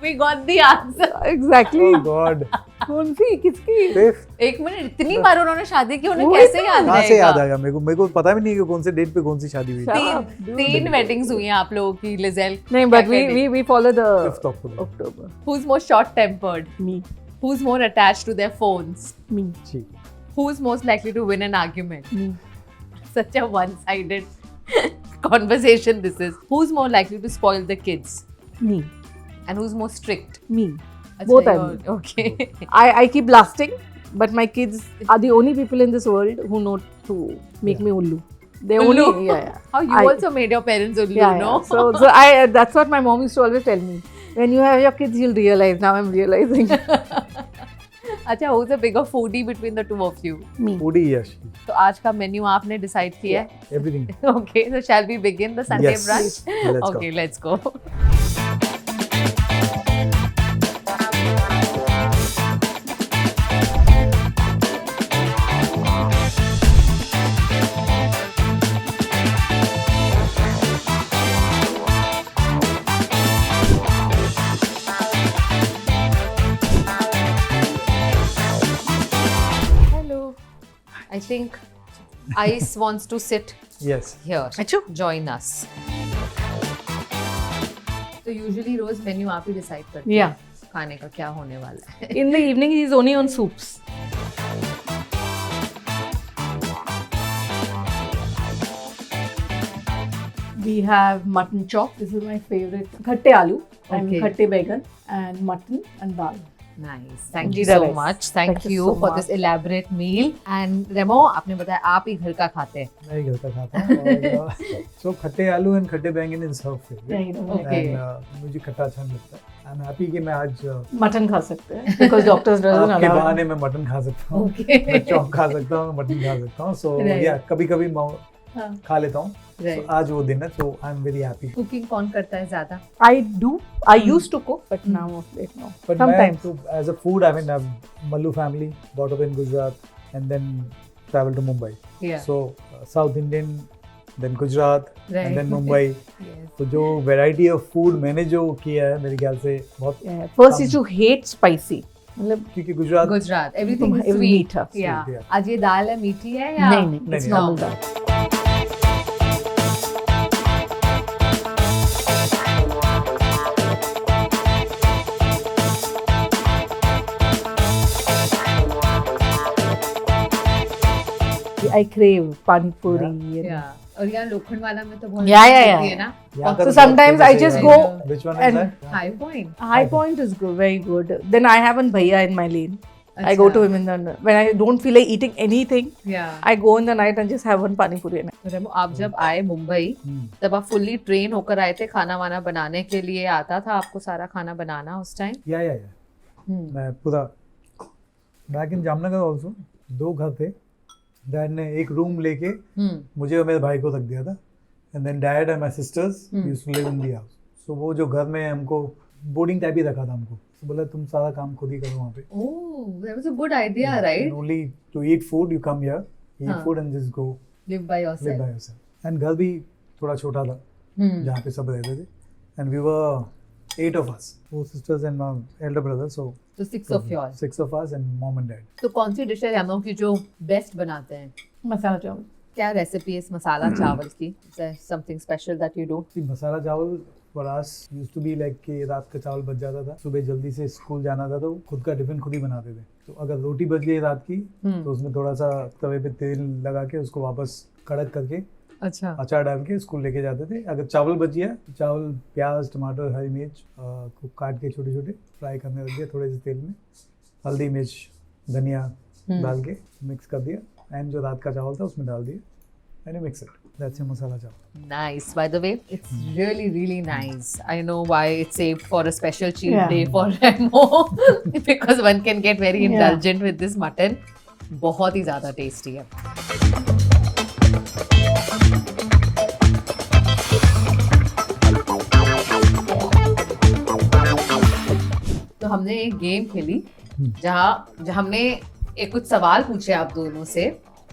We got the answer. exactly oh god कौन सी किसकी 5th एक मिनट, इतनी बार उन्होंने शादी की, उन्हें वही कैसे तो। याद कहाँ से याद रहेगा? आएगा मेरे को पता भी नहीं कि कौन से डेट पे कौन सी शादी हुई थी तीन वेडिंग्स हुई हैं आप लोगों की, लिजेल। नहीं but we follow the 5th October October Who's more short tempered? me Who's more attached to their phones? me ji Who's most likely to win an argument? me Such a one-sided conversation this is. Who's more likely to spoil the kids? me And who's more strict? me Achha, Both are you're- Okay. I keep blasting, but my kids are the only people in this world who know to make me ullu. They Ullu? only yeah. How you I- also made your parents ullu, Yeah, no? yeah. So I that's what my mom used to always tell me. When you have your kids, you'll realize. Now I'm realizing. अच्छा, who's a bigger foodie between the two of you? me. foodie yes तो आज का menu आपने decide किया है? everything Okay, so shall we begin the Sunday yes brunch? let's Okay, go let's go. Hello. I think Ice wants to sit yes here. Achoo. Join us. तो usually रोज menu आप ही decide करते Yeah. हैं खाने का क्या होने वाला है. In the evening, he's only on soups. We have mutton chop. This is my favorite. Khatte aloo and Okay. khatte baigan and mutton and dal. Nice. Thank you Jeera so rice. much. Thank you so for much. this elaborate meal. And Remo, आपने बताया आप ही घर का खाते हैं. मैं ही घर का खाता हूँ और so खट्टे आलू एंड खट्टे बैंगन is her Yeah, favourite you know, Okay. And मुझे खट्टा अच्छा नहीं लगता आई एम हैप्पी कि मैं आज मटन खा सकते हैं because doctors doesn't आपके allow. बहाने मैं मटन खा सकता हूँ Okay. मैं चॉप खा सकता हूँ मटन खा सकता हूँ सो Right. या कभी कभी मैं हाँ. खा लेता हूँ Right. So, आज वो दिन है so I am very happy cooking कौन करता है ज्यादा? I do. I used to cook, but now of late no. But Sometimes. as a food, I mean, Mallu family, brought up in Gujarat, and then traveled to Mumbai. Yeah. So South Indian, then Gujarat, Right. and then Mumbai. Yes. तो जो variety of food मैंने जो किया है मेरे ख्याल से बहुत Yeah. First is to hate spicy. मतलब क्योंकि Gujarat Gujarat. Everything is Every sweet. मीठा. Yeah. Sweet, yeah. आज ये दाल है मीठी है या? नहीं नहीं, it's नहीं, normal dal. I crave pani puri. and- Yeah. और यहाँ लोखंड वाला में तो बहुत Yeah, yeah, होती yeah. है ना. यहाँ का So तो sometimes बहुत I famous just है। go Which one is and- that? High Point. High Point is good, very good. Then I have one bhaiya in my lane. I go to him in the when I don't feel like eating anything. Yeah. I go in the night and just have one pani puri. रेमो, आप जब आए मुंबई हम्म, तब आप fully train होकर आए थे खाना वाना बनाने के लिए? आता था आपको सारा खाना बनाना उस टाइम? या मैं पूरा बैक इन जामनगर ऑल्सो 2 घर थे डैड ने एक रूम लेके मुझे और मेरे भाई को रख दिया था and then dad and my sisters used to live in the house so वो जो घर में हमको बोर्डिंग टाइप ही रखा था हमको तो बोला तुम सारा काम खुद ही करो वहाँ पे oh, that was a good idea, right? Only to eat food you come here हाँ. Eat food and just go Live by live yourself. By yourself and घर भी थोड़ा छोटा था Hmm. जहाँ पे सब रहते थे and we were 8 of us 4 sisters and my elder brother so तो 6 of yours. 6 of us and mom and dad तो कौन सी डिश है रेमो की जो बेस्ट बनाते हैं? Masala chawal. क्या रेसिपी है इस मसाला चावल की? Is there something special that you do? See, मसाला चावल for us used to be like कि रात का चावल बच जाता था सुबह जल्दी से स्कूल जाना था तो खुद का टिफिन खुद ही बनाते थे तो अगर रोटी बच गई रात की तो उसमें थोड़ा सा तवे पे तेल लगा के उसको वापस कड़क करके अच्छा. अचार डाल के स्कूल लेके जाते थे अगर चावल बच गया तो चावल प्याज टमाटर हरी मिर्च को काट के छोटे छोटे फ्राई करने रख दिया थोड़े से तेल में हल्दी मिर्च धनिया डाल के मिक्स कर दिया एंड जो रात का चावल था उसमें डाल दिया एंड मिक्स इट दैट्स मसाला चावल Nice. By the way, it's really nice. I know why it's saved for a special cheat Yeah. day for Remo because one can get very Yeah. indulgent with this mutton. बहुत ही ज़्यादा tasty है. तो हमने एक game खेली जहाँ हमने एक कुछ सवाल पूछे आप दोनों से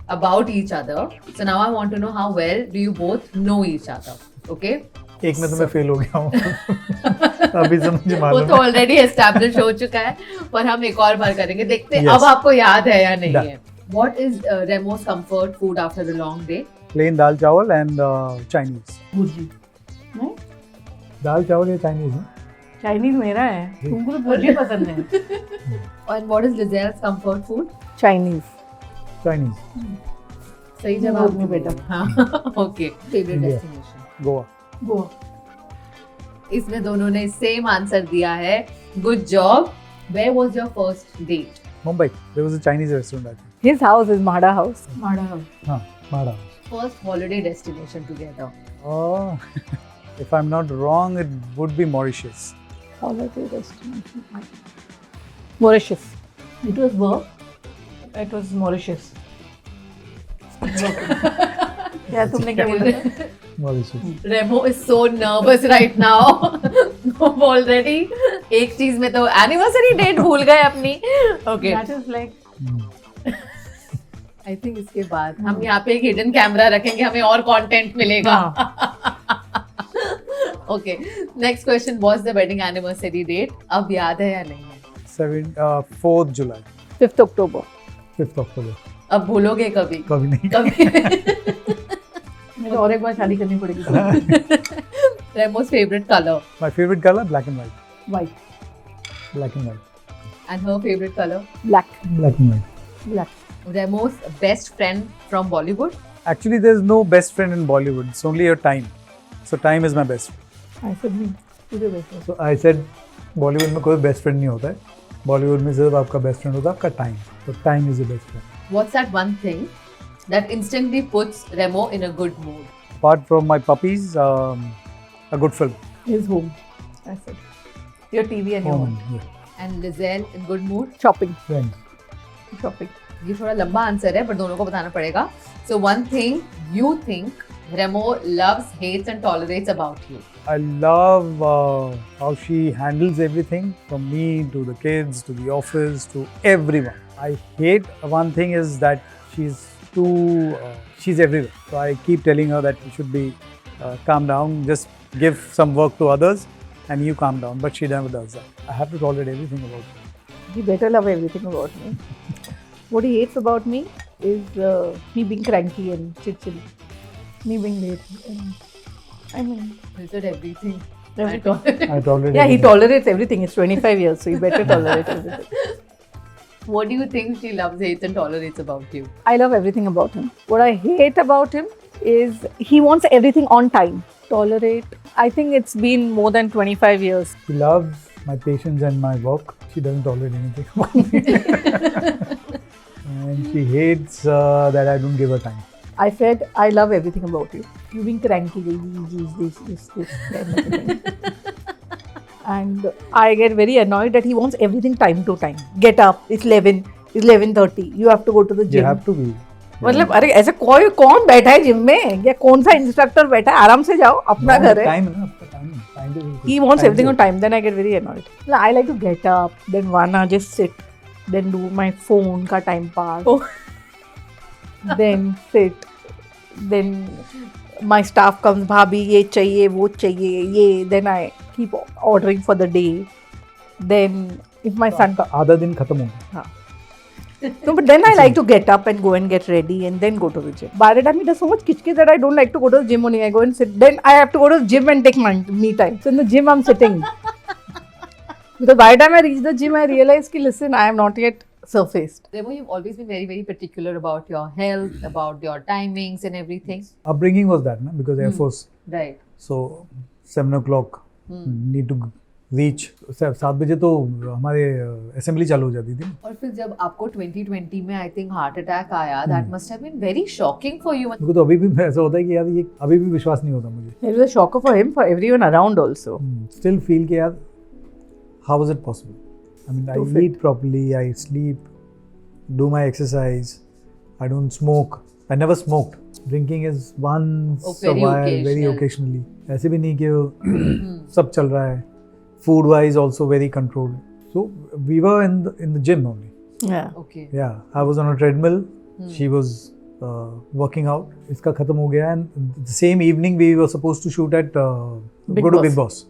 about each other. So now I want to know how well do you both know each other. Okay? एक में तो मैं फेल हो गया हूँ अभी से मुझे वो मालूम तो ऑलरेडी एस्टैब्लिश हो चुका है पर हम एक और बार करेंगे देखते हैं Yes. अब आपको याद है या नहीं Done. है. What is Remo's comfort food after the long day? Plain dal chawal and Chinese bhurji नहीं दाल चावल या चाइनीज है चाइनीज मेरा है तुमको तो भुर्जी पसंद है And what is Lizelle's comfort food? Chinese Chinese सही जवाब जवाब नहीं बेटा। हाँ okay favourite India. Destination. Goa Goa इसमें दोनों ने सेम आंसर दिया है. Good job. Where was your first date? Mumbai there was a Chinese restaurant I think His house is Mada House. Mada House. हाँ माड़ा First holiday destination together. if I'm not wrong it would be Mauritius Holiday destination. Mauritius. It was work. It was Mauritius. क्या तुमने क्या बोला था? Mauritius Remo is so nervous right now. Already. एक चीज में तो एनिवर्सरी डेट भूल गए अपनी. Okay. That is like I think इसके बाद हम यहाँ पे एक हिडन कैमरा रखेंगे हमें और कंटेंट मिलेगा. Okay. Next question was the wedding anniversary date. अब याद है या नहीं है? 4th July 5th October. 5th October अब भूलोगे कभी? कभी नहीं कभी. मुझे और एक बार शादी करनी पड़ेगी. Remo's favorite color my favorite color black and white White. black and white and her favorite color. Black. black and white Black. Remo's best friend from Bollywood. actually there's no best friend in Bollywood it's only your time so time is my best friend I said me. तुझे best friend. so I said Bollywood में कोई best friend नहीं होता है बॉलीवुड में सिर्फ आपका best friend होता है आपका टाइम तो time is the best friend What's that one thing that instantly puts Remo in a good mood? apart from my puppies a good film His home. I said. Your TV and your home. And Lizelle in good mood? Shopping. friends Shopping. ये थोड़ा लंबा answer है पर दोनों को बताना पड़ेगा. So one thing you think Remo loves, hates and tolerates about you. I love how she handles everything from me to the kids to the office to everyone. I hate one thing is that she's too she's everywhere. So I keep telling her that you should be calm down, just give some work to others and you calm down. But she never does that. I have to tolerate everything about her. He better love everything about me. What he hates about me is me being cranky and chit-chill. Me being late. I mean, Is it everything? everything. I tolerate Yeah, he everything. tolerates everything. It's 25 years, so he better tolerate everything. What do you think she loves, hates and tolerates about you? I love everything about him. What I hate about him is he wants everything on time. Tolerate. I think it's been more than 25 years. She loves my patience and my work. She doesn't tolerate anything about me. And she hates that I don't give her time. I said, I love everything about you. You being cranky, this, kind of thing. And I get very annoyed that he wants everything time to time. Get up, it's 11, it's 11:30. You have to go to the You gym. have to be. मतलब अरे ऐसे कोई कौन बैठा है gym में या कौन सा इंस्ट्रक्टर बैठा है आराम से जाओ अपना घर है. Time है ना आपका time to be. He wants everything on time. Then I get very annoyed. I like to get up, then wanna just sit, then do my phone ka time pass. Then sit, then my staff comes, bhabhi ye chahiye, wo chahiye, ye. Then I keep ordering for the day. Then if my son आपका आधा दिन खत्म हो गया. no, but then I like to get up and go and get ready and then go to the gym. By the time it does so much kitschy that I don't like to go to the gym only. I go and sit. Then I have to go to the gym and take my me time. So in the gym I'm sitting. Because by the time I reach the gym, I realize ki listen, I am not yet surfaced. Remo, you've always been very, very particular about your health, about your timings and everything. Upbringing was that, na? Because Air Force. Right. So 7 o'clock need to reach. 7 बजे तो हमारे assembly चालू हो जाती थी. और फिर जब आपको 2020 में आई थिंक हार्ट अटैक आया, that must have been very shocking for you. मुझे तो अभी भी ऐसा होता है कि यार ये अभी भी विश्वास नहीं होता मुझे. It was a shocker for him, for everyone around also. Still feel कि यार how is it possible? I mean, I Too fit. eat properly, I sleep, do my exercise, I don't smoke. I never smoked. Drinking is once a very while, very occasional. occasionally. ऐसे भी नहीं कि सब चल रहा है. Food wise also very controlled. So we were in the gym only. Yeah. Okay. Yeah, I was on a treadmill. She was working out. इसका खत्म हो गया and the same evening we were supposed to shoot at Big go to Boss. Big Boss.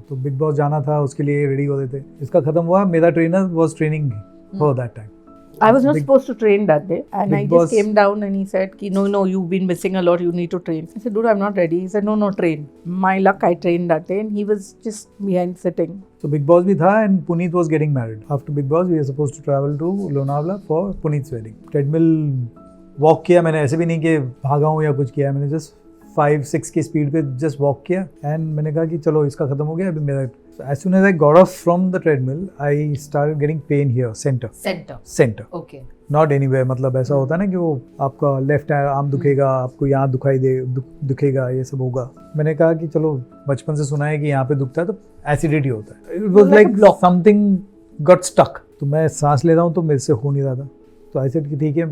तो big boss जाना था, उसके लिए ready होते थे. इसका खत्म हुआ. मेरा trainer was training for that time. I was not Big- supposed to train that day, and Big I Boss- just came down and he said, "No, you've been missing a lot. You need to train." I said, "Dude, I'm not ready." He said, "No, train." My luck, I trained that day, and he was just behind sitting. So Big Boss भी था and Puneet was getting married. After Big Boss, we were supposed to travel to Lonavala for Puneet's wedding. Treadmill walk किया मैंने, ऐसे भी नहीं कि भागा हूँ या कुछ किया. मैंने just 5-6 की स्पीड पे just walk किया and मैंने कहा कि चलो इसका खत्म हो गया. अभी मेरा as soon as I got off from the treadmill, I started getting pain here, center. Okay. Not anywhere. मतलब ऐसा होता है ना कि वो आपका लेफ्ट आर्म दुखेगा, आपको यहाँ दुखेगा, ये सब होगा. मैंने कहा कि चलो बचपन से सुना है कि यहाँ पे दुखता है तो एसिडिटी होता है. It was like something got stuck. तो मैं सांस ले रहा हूँ तो मेरे से हो नहीं रहा था. तो ऐसे कि ठीक है,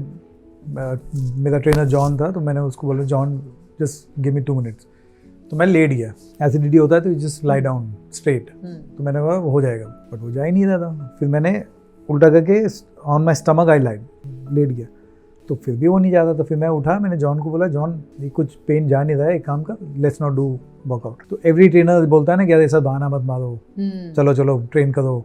मेरा ट्रेनर जॉन था तो मैंने उसको बोला John just give me 2 minutes. तो मैं लेट गया. एसिडिटी होता है तो जस्ट लाई डाउन स्ट्रेट. तो मैंने कहा हो जाएगा, बट वो जा ही नहीं रहा था. फिर मैंने उल्टा करके on my stomach I lied, लेट गया. तो फिर भी वो नहीं जाता था. फिर मैं उठा, मैंने जॉन को बोला जॉन ये कुछ पेन जा नहीं रहा है, एक काम कर, लेट्स नॉट डू वर्कआउट. तो एवरी ट्रेनर बोलता है ना कि यार ऐसा बहाना मत मारो, चलो ट्रेन करो.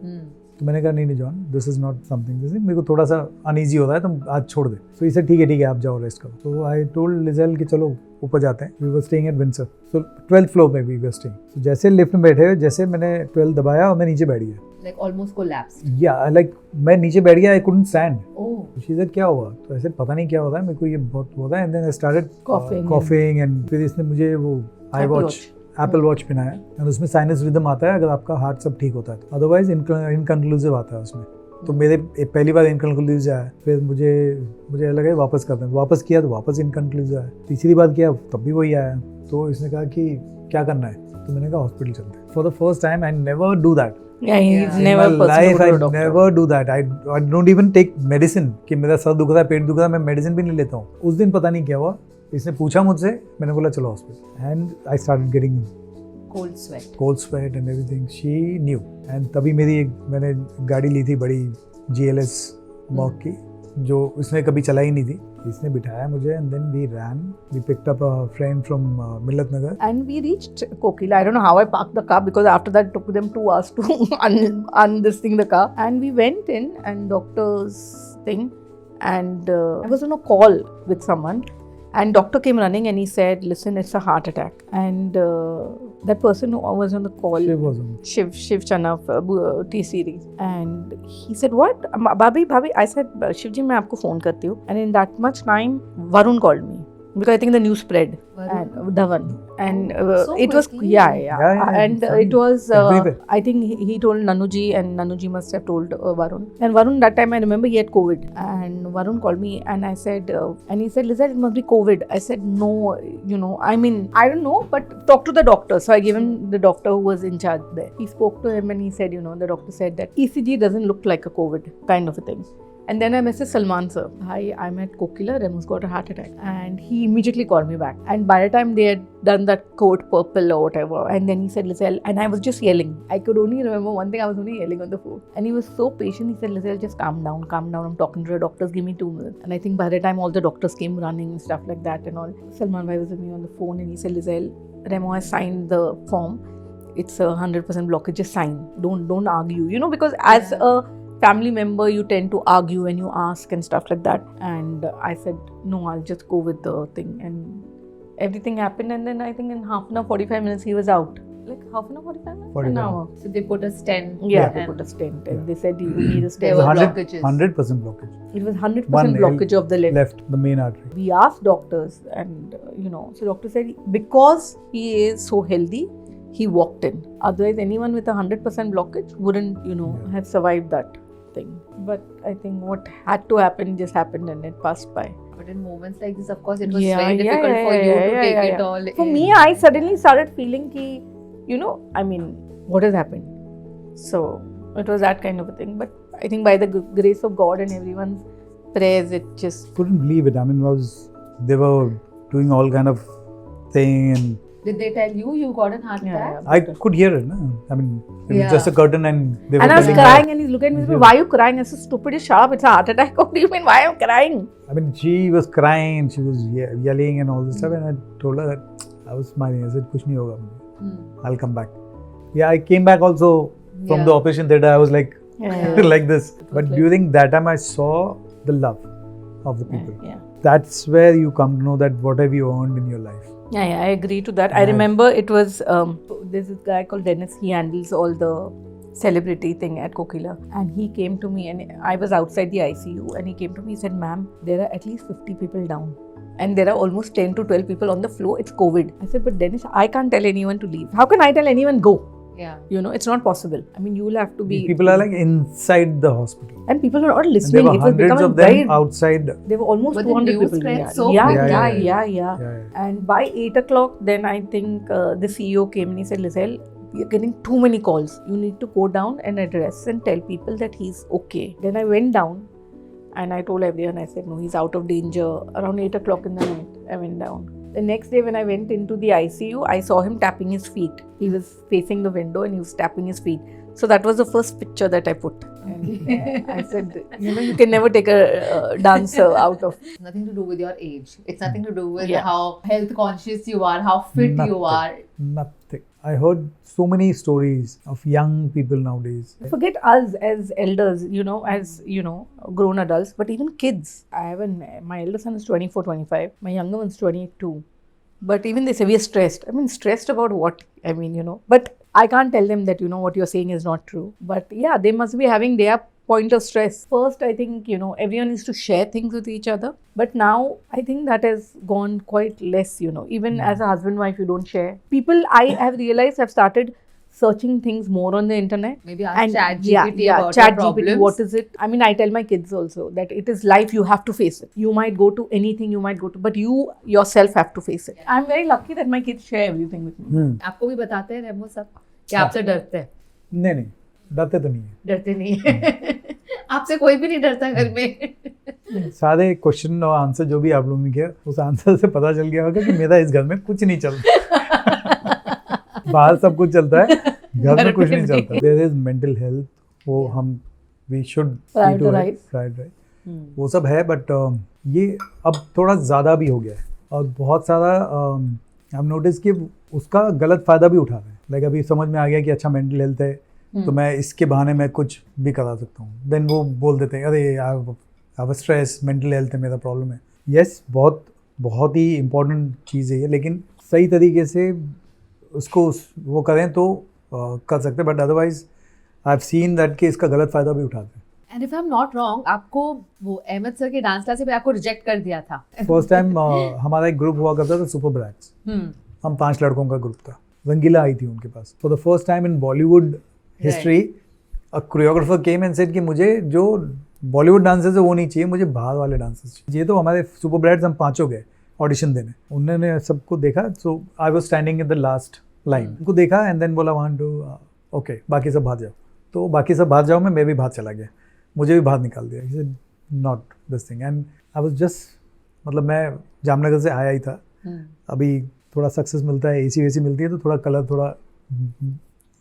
तो मैंने कहा नहीं John, this is not something, this मेरे को थोड़ा सा अनईजी हो रहा है, तुम आज छोड़ दे. तो इसे ठीक है आप जाओ रेस्ट करो. तो आई टोल्ड लिजेल कि चलो ऊपर जाते हैं. We were staying at Windsor. So 12th floor में वी वर स्टेइंग. तो जैसे लिफ्ट में बैठे, जैसे मैंने 12 दबाया और मैं नीचे बैठ गया. Like almost collapsed. या लाइक मैं नीचे बैठ गया. I couldn't stand. Oh. She said क्या हुआ? तो ऐसे पता नहीं क्या होता है, मेरे को ये बहुत होता है. And then I started Coughing and फिर इसने मुझे वो आई वॉच एप्पल वॉच पहनाया. एंड उसमें साइनस रिदम आता है अगर आपका हार्ट सब ठीक होता है तो. अदरवाइज इनकंक्लूसिव आता है उसमें. तो मेरे पहली बार इनकंक्लूसिव आया. फिर मुझे लगा वापस करते हैं. वापस किया तो वापस इनकंक्लूसिव आया. तीसरी बार किया तब भी वही आया. तो इसने कहा कि क्या करना है? तो मैंने कहा हॉस्पिटल चलते हैं. For the first time I never do that. Yeah, he's Yeah. never In my life, I pursued a doctor. never do that. I don't even take medicine. कि मेरा सर दुख रहा है, पेट दुख रहा है, मैं मेडिसिन भी नहीं लेता हूँ. उस दिन पता नहीं क्या हुआ, इसने पूछा मुझसे, मैंने बोला चलो hospital. And I started getting cold sweat and everything. She knew. And तभी मैंने गाड़ी ली थी बड़ी GLS मॉक की, जो उसने कभी चलाई नहीं थी. इसने बिठाया मुझे and then we ran. We picked up a friend from Millat Nagar. And we reached Kokila. I don't know how I parked the car because after that it took them 2 hours to un-this-thing the car. And we went in and doctor's thing, and I was on a call with someone, and doctor came running and he said, "Listen, it's a heart attack." And that person who was on the call, She was on. Shiv Chana T series, and he said, "What, Bhabhi?" I said, "Shivji, मैं आपको phone करती हूँ." And in that much time, Varun called me because I think the news spread. And Dhawan, and So it was quickly? yeah. And it's it was everywhere. I think he told Nanuji, and Nanuji must have told Varun. And Varun, that time I remember he had COVID, and Varun called me and I said, and he said, "Lizette, it must be COVID." I said, "No, I mean, I don't know, but talk to the doctor." So I gave him the doctor who was in charge there. He spoke to him and he said, the doctor said that ECG doesn't look like a COVID kind of a thing. And then I messaged Salman sir. "Hi, I'm at Kokila. Remu's got a heart attack." And he immediately called me back. And by the time they had done that code purple or whatever, and then he said, "Lizelle," and I was just yelling. I could only remember one thing. I was only yelling on the phone. And he was so patient. He said, "Lizelle, just calm down. I'm talking to the doctors. Give me 2 minutes." And I think by the time all the doctors came running and stuff like that and all, Salman bhai was with me on the phone and he said, "Lizelle, Remo has signed the form. It's a 100% blockage. Just sign. Don't argue. Because as a family member, you tend to argue when you ask and stuff like that. And I said, "No, I'll just go with the thing." And everything happened. And then I think in half an hour, 45 minutes, he was out. Like half an hour, 45 minutes? 45. An hour. So they put a stent. Yeah, they and put a stent. And Yeah. they said, "You need a There stent." were 100%, blockages. 100% blockage. It was 100% One blockage of the left. Left, the main artery. We asked doctors, and so doctor said because he is so healthy, he walked in. Otherwise, anyone with 100% blockage wouldn't, Yeah. have survived that thing. But I think what had to happen just happened, and it passed by. But in moments like this, of course, it was Yeah, very yeah, difficult yeah, for you yeah, to yeah, take yeah, it yeah. all For in. me, I suddenly started feeling I mean, what has happened? So it was that kind of a thing. But I think by the grace of God and everyone's prayers, it just Couldn't believe it. I mean, they were doing all kind of thing, and Did they tell you you got a heart attack? Yeah. I could hear it. No? I mean, it was Yeah. just a curtain, and they were And I was telling crying, and he's looking at me, Yeah. why are you crying? I said, stupid, shut up, it's a heart attack. What do you mean, why am I crying? I mean, she was crying, and she was yelling and all this stuff, and I told her that I was smiling. I said, "Kuch nahi hoga mujhe. I'll come back." Yeah, I came back also from Yeah. the operation theatre. I was like, Yeah. like this. But Okay. during that time, I saw the love of the people. Yeah. That's where you come to know that what have you earned in your life. Yeah, I agree to that. I Yeah. remember it was there's this guy called Dennis. He handles all the celebrity thing at Kokila, and he came to me, and I was outside the ICU, and he came to me. He said, "Ma'am, there are at least 50 people down, and there are almost 10 to 12 people on the floor. It's COVID." I said, "But Dennis, I can't tell anyone to leave. How can I tell anyone go? Yeah. You know, it's not possible. I mean, you will have to be." People are like inside the hospital. and people are not And there listening. were It was hundreds becoming of them very. outside. There were almost But the 200 news people. spread Yeah. so Yeah, quickly. yeah. Yeah. And by 8 o'clock, then I think the CEO came and he said, "Lizelle, you're getting too many calls. You need to go down and address and tell people that he's okay." Then I went down and I told everyone, I said, "No, he's out of danger." Around 8 o'clock in the night, I went down. The next day when I went into the ICU, I saw him tapping his feet. He was facing the window and he was tapping his feet. So that was the first picture that I put. And I said, you know, you can never take a dancer out of. It's nothing to do with your age. It's nothing to do with Yeah. how health conscious you are, how fit you Nothing. are. Nothing. I heard so many stories of young people nowadays. Forget us as elders, as grown adults, but even kids. My elder son is 24, 25. My younger one's 22. But even they say we are stressed. I mean, stressed about what? I mean, but I can't tell them that, what you're saying is not true. But yeah, they must be having their point of stress. First, I think, everyone needs to share things with each other. But now, I think that has gone quite less, Even as a husband-wife, you don't share. People, I have realized, have started searching things more on the internet. Maybe ask ChatGPT about your ChatGPT, problems. what is it? I mean, I tell my kids also that it is life, you have to face it. You might go to anything, but you yourself have to face it. I'm very lucky that my kids share everything with me. आपको भी बताते हैं रेमो सब कि आपसे डरते हैं? नहीं डरते तो नहीं है. डरते नहीं है आपसे कोई भी नहीं डरता घर में. सारे क्वेश्चन और आंसर जो भी आप लोगों ने किया उस आंसर से पता चल गया होगा कि मेरा इस घर में कुछ नहीं चलता. बाहर सब कुछ चलता है, घर में कुछ नहीं चलता. देयर इज मेंटल हेल्थ, वो हम वी शुड Prioritize. वो सब है. बट ये अब थोड़ा ज़्यादा भी हो गया है और बहुत सारा हम नोटिस कि उसका गलत फ़ायदा भी उठा रहे हैं. लाइक अभी समझ में आ गया कि अच्छा मेंटल हेल्थ है तो मैं इसके बहाने मैं कुछ भी करा सकता हूँ. देन वो बोल देते हैं अरे यार स्ट्रेस, मेंटल हेल्थ है, मेरा प्रॉब्लम है. यस, बहुत ही इम्पोर्टेंट चीज़ है ये, लेकिन सही तरीके से उसको वो करें तो कर सकते हैं. But otherwise I have seen that कि इसका गलत फ़ायदा भी उठाते हैं. And if I am not wrong, आपको वो अहमद सर के डांस क्लास में आपको रिजेक्ट कर दिया था. फर्स्ट टाइम हमारा एक ग्रुप हुआ करता था, सुपर ब्रैट्स. हम 5 लड़कों का ग्रुप था. रंगीला आई थी उनके पास. For the first time in Bollywood history a choreographer came and said कि मुझे जो बॉलीवुड डांसर्स है वो नहीं चाहिए, मुझे बाहर वाले डांसर्स चाहिए. ये तो हमारे सुपर ब्रैट्स हम 5 गए ऑडिशन देने. उन्होंने सबको देखा. So I was standing in the last line. उनको देखा एंड देन बोला 1 2 ओके बाकी सब बाहर जाओ. तो बाकी सब बाहर जाओ में मैं भी बाहर चला गया. मुझे भी बाहर निकाल दिया. He said not this thing. And I was just, मतलब मैं जामनगर से आया ही था. अभी थोड़ा सक्सेस मिलता है, एसी वेसी मिलती है तो थोड़ा कलर थोड़ा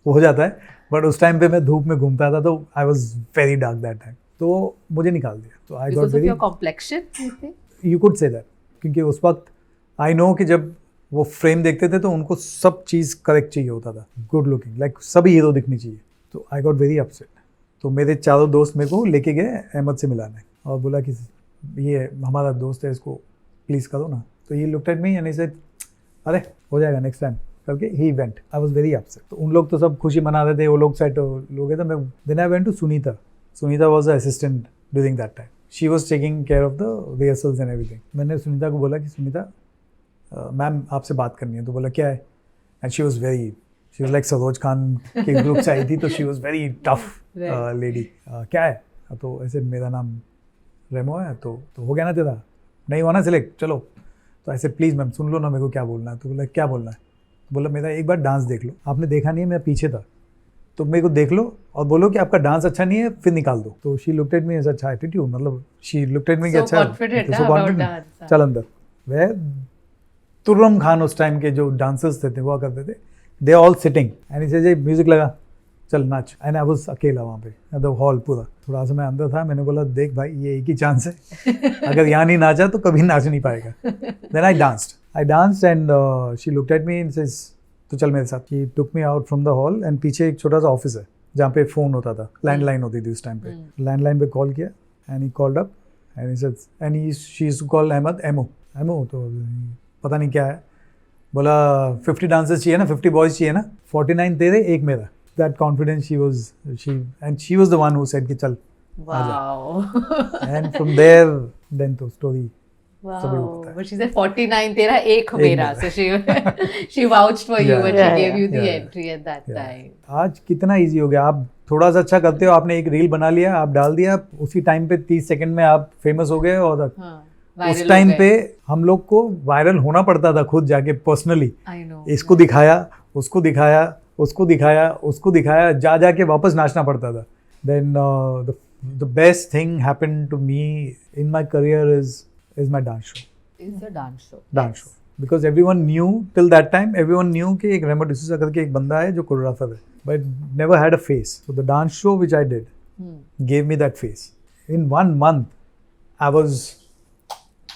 वो हो जाता है. बट उस टाइम पे मैं धूप में घूमता था तो I was very dark that time. तो मुझे निकाल दिया. तो I got very, complexion you could say that. क्योंकि उस वक्त आई नो कि जब वो फ्रेम देखते थे तो उनको सब चीज़ करेक्ट चाहिए होता था, गुड लुकिंग, लाइक सभी हीरो दिखनी चाहिए. तो आई गॉट वेरी अपसेट. तो मेरे चारों दोस्त मेरे को लेके गए अहमद से मिलाने और बोला कि ये हमारा दोस्त है, इसको प्लीज़ करो ना. तो ये looked at me and he said अरे हो जाएगा नेक्स्ट टाइम करके he went. I was very upset. तो उन लोग तो सब खुशी मना रहे थे, वो लोग सेट हो गए थे. मैं then I went to Sunita. Sunita was the assistant during that time. She was taking care of the rehearsals and everything. मैंने सुनीता को बोला कि सुनीता मैम आपसे बात करनी है. तो बोला क्या है. And she was like Saroj Khan के ग्रुप से आई थी तो she was very tough lady. क्या है. तो ऐसे मेरा नाम रेमो है. तो हो गया ना तेरा, नहीं हुआ ना सिलेक्ट, चलो. तो ऐसे प्लीज़ मैम सुन लो ना मेरे को क्या बोलना है. तो बोला क्या बोलना है. बोला मेरा एक बार डांस देख लो. आपने देखा नहीं है, मैं पीछे था, तो मेरे को देख लो और बोलो कि आपका डांस अच्छा नहीं है, फिर निकाल दो. तो she looked at me as अच्छा एटीट्यूड, मतलब शी लुक्ड एट मी कि अच्छा confident so confident. चल अंदर. वह तुर्रम खान उस टाइम के जो डांसर्स थे वो करते थे, they all sitting and he said music लगा चल नाच, एंड आई वाज अकेला वहाँ पे द हॉल पूरा। थोड़ा सा मैं अंदर था, मैंने बोला देख भाई ये एक ही चांस है, अगर यहाँ नहीं नाचा तो कभी नाच नहीं पाएगा। Then I danced and she looked at me and says तो चल मेरे साथ। She took me out from the hall and पीछे एक छोटा सा ऑफिस है जहाँ पे फ़ोन होता था, लैंडलाइन होती थी उस टाइम पे। लैंडलाइन पे कॉल किया and he called up and he said and she used to call Ahmed एमो, तो पता नहीं क्या है। बोला 50 डांसर्स चाहिए ना, 50 बॉयज चाहिए ना, 49 तेरे एक मेरा। That confidence she was the one who said कि चल Wow. and from there then तो story सभी को Wow. पता है। But she said 49 तेरा एक मेरा. मेरा। So she vouched for you Yeah. and she gave you the Yeah. entry at that Yeah. time. आज कितना इजी हो गया, आप थोड़ा सा अच्छा करते हो, आपने एक रील बना लिया, आप डाल दिया, उसी टाइम पे 30 सेकंड में आप फेमस हो गए। और हाँ. उस Viral टाइम हो पे गए. हम लोग को वायरल होना पड़ता था खुद जाके पर्सनली, I know. इसको दिखाया, उसको दिखाया, उसको दिखाया, उसको दिखाया, जा जाके वापस नाचना पड़ता था। Then the best thing happened to me in my career is my dance show. It's a dance show. Dance show because everyone knew till that time, everyone knew कि एक रेमो डिसूजा करके एक बंदा है जो कोरियोग्राफर है, but never had a face. So the dance show which I did gave me that face. In 1 month I was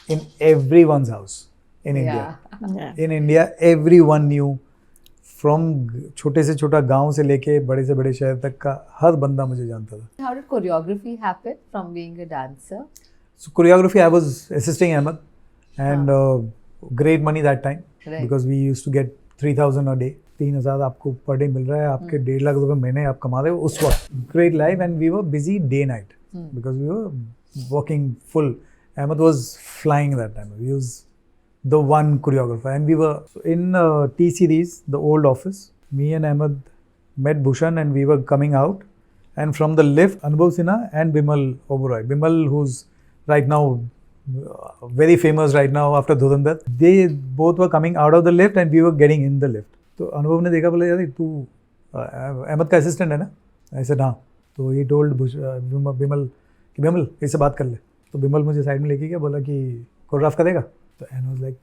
in everyone's house in India. Yeah. In India, everyone knew, from छोटे से छोटा गांव से लेके बड़े से बड़े शहर तक का हर बंदा मुझे जानता था। How did choreography happen from being a dancer? So choreography, I was assisting Ahmed, and great money that time, Right. because we used to get 3,000 a day. 3,000 आपको पर डे मिल रहा है, आपके 1.5 लाख रुपए महीने आप कमा रहे हो उस वक्त। Great life, and we were busy day night because we were working full. Ahmed was flying that time. He was the one choreographer, and we were in T series, the old office. Me and Ahmed met Bhushan, and we were coming out, and from the lift, Anubhav Sinha and Bimal Oberoi. Bimal, who's right now very famous right now after Dhurandhar, they both were coming out of the lift, and we were getting in the lift. तो अनुभव ने देखा, बोले यार तू अहमद का assistant है ना? I said हाँ। तो he told बिमल कि बिमल इससे बात कर ले। तो बिमल मुझे साइड में लेके गया, बोला कि कोरियोग्राफ करेगा? तो एंड वाज लाइक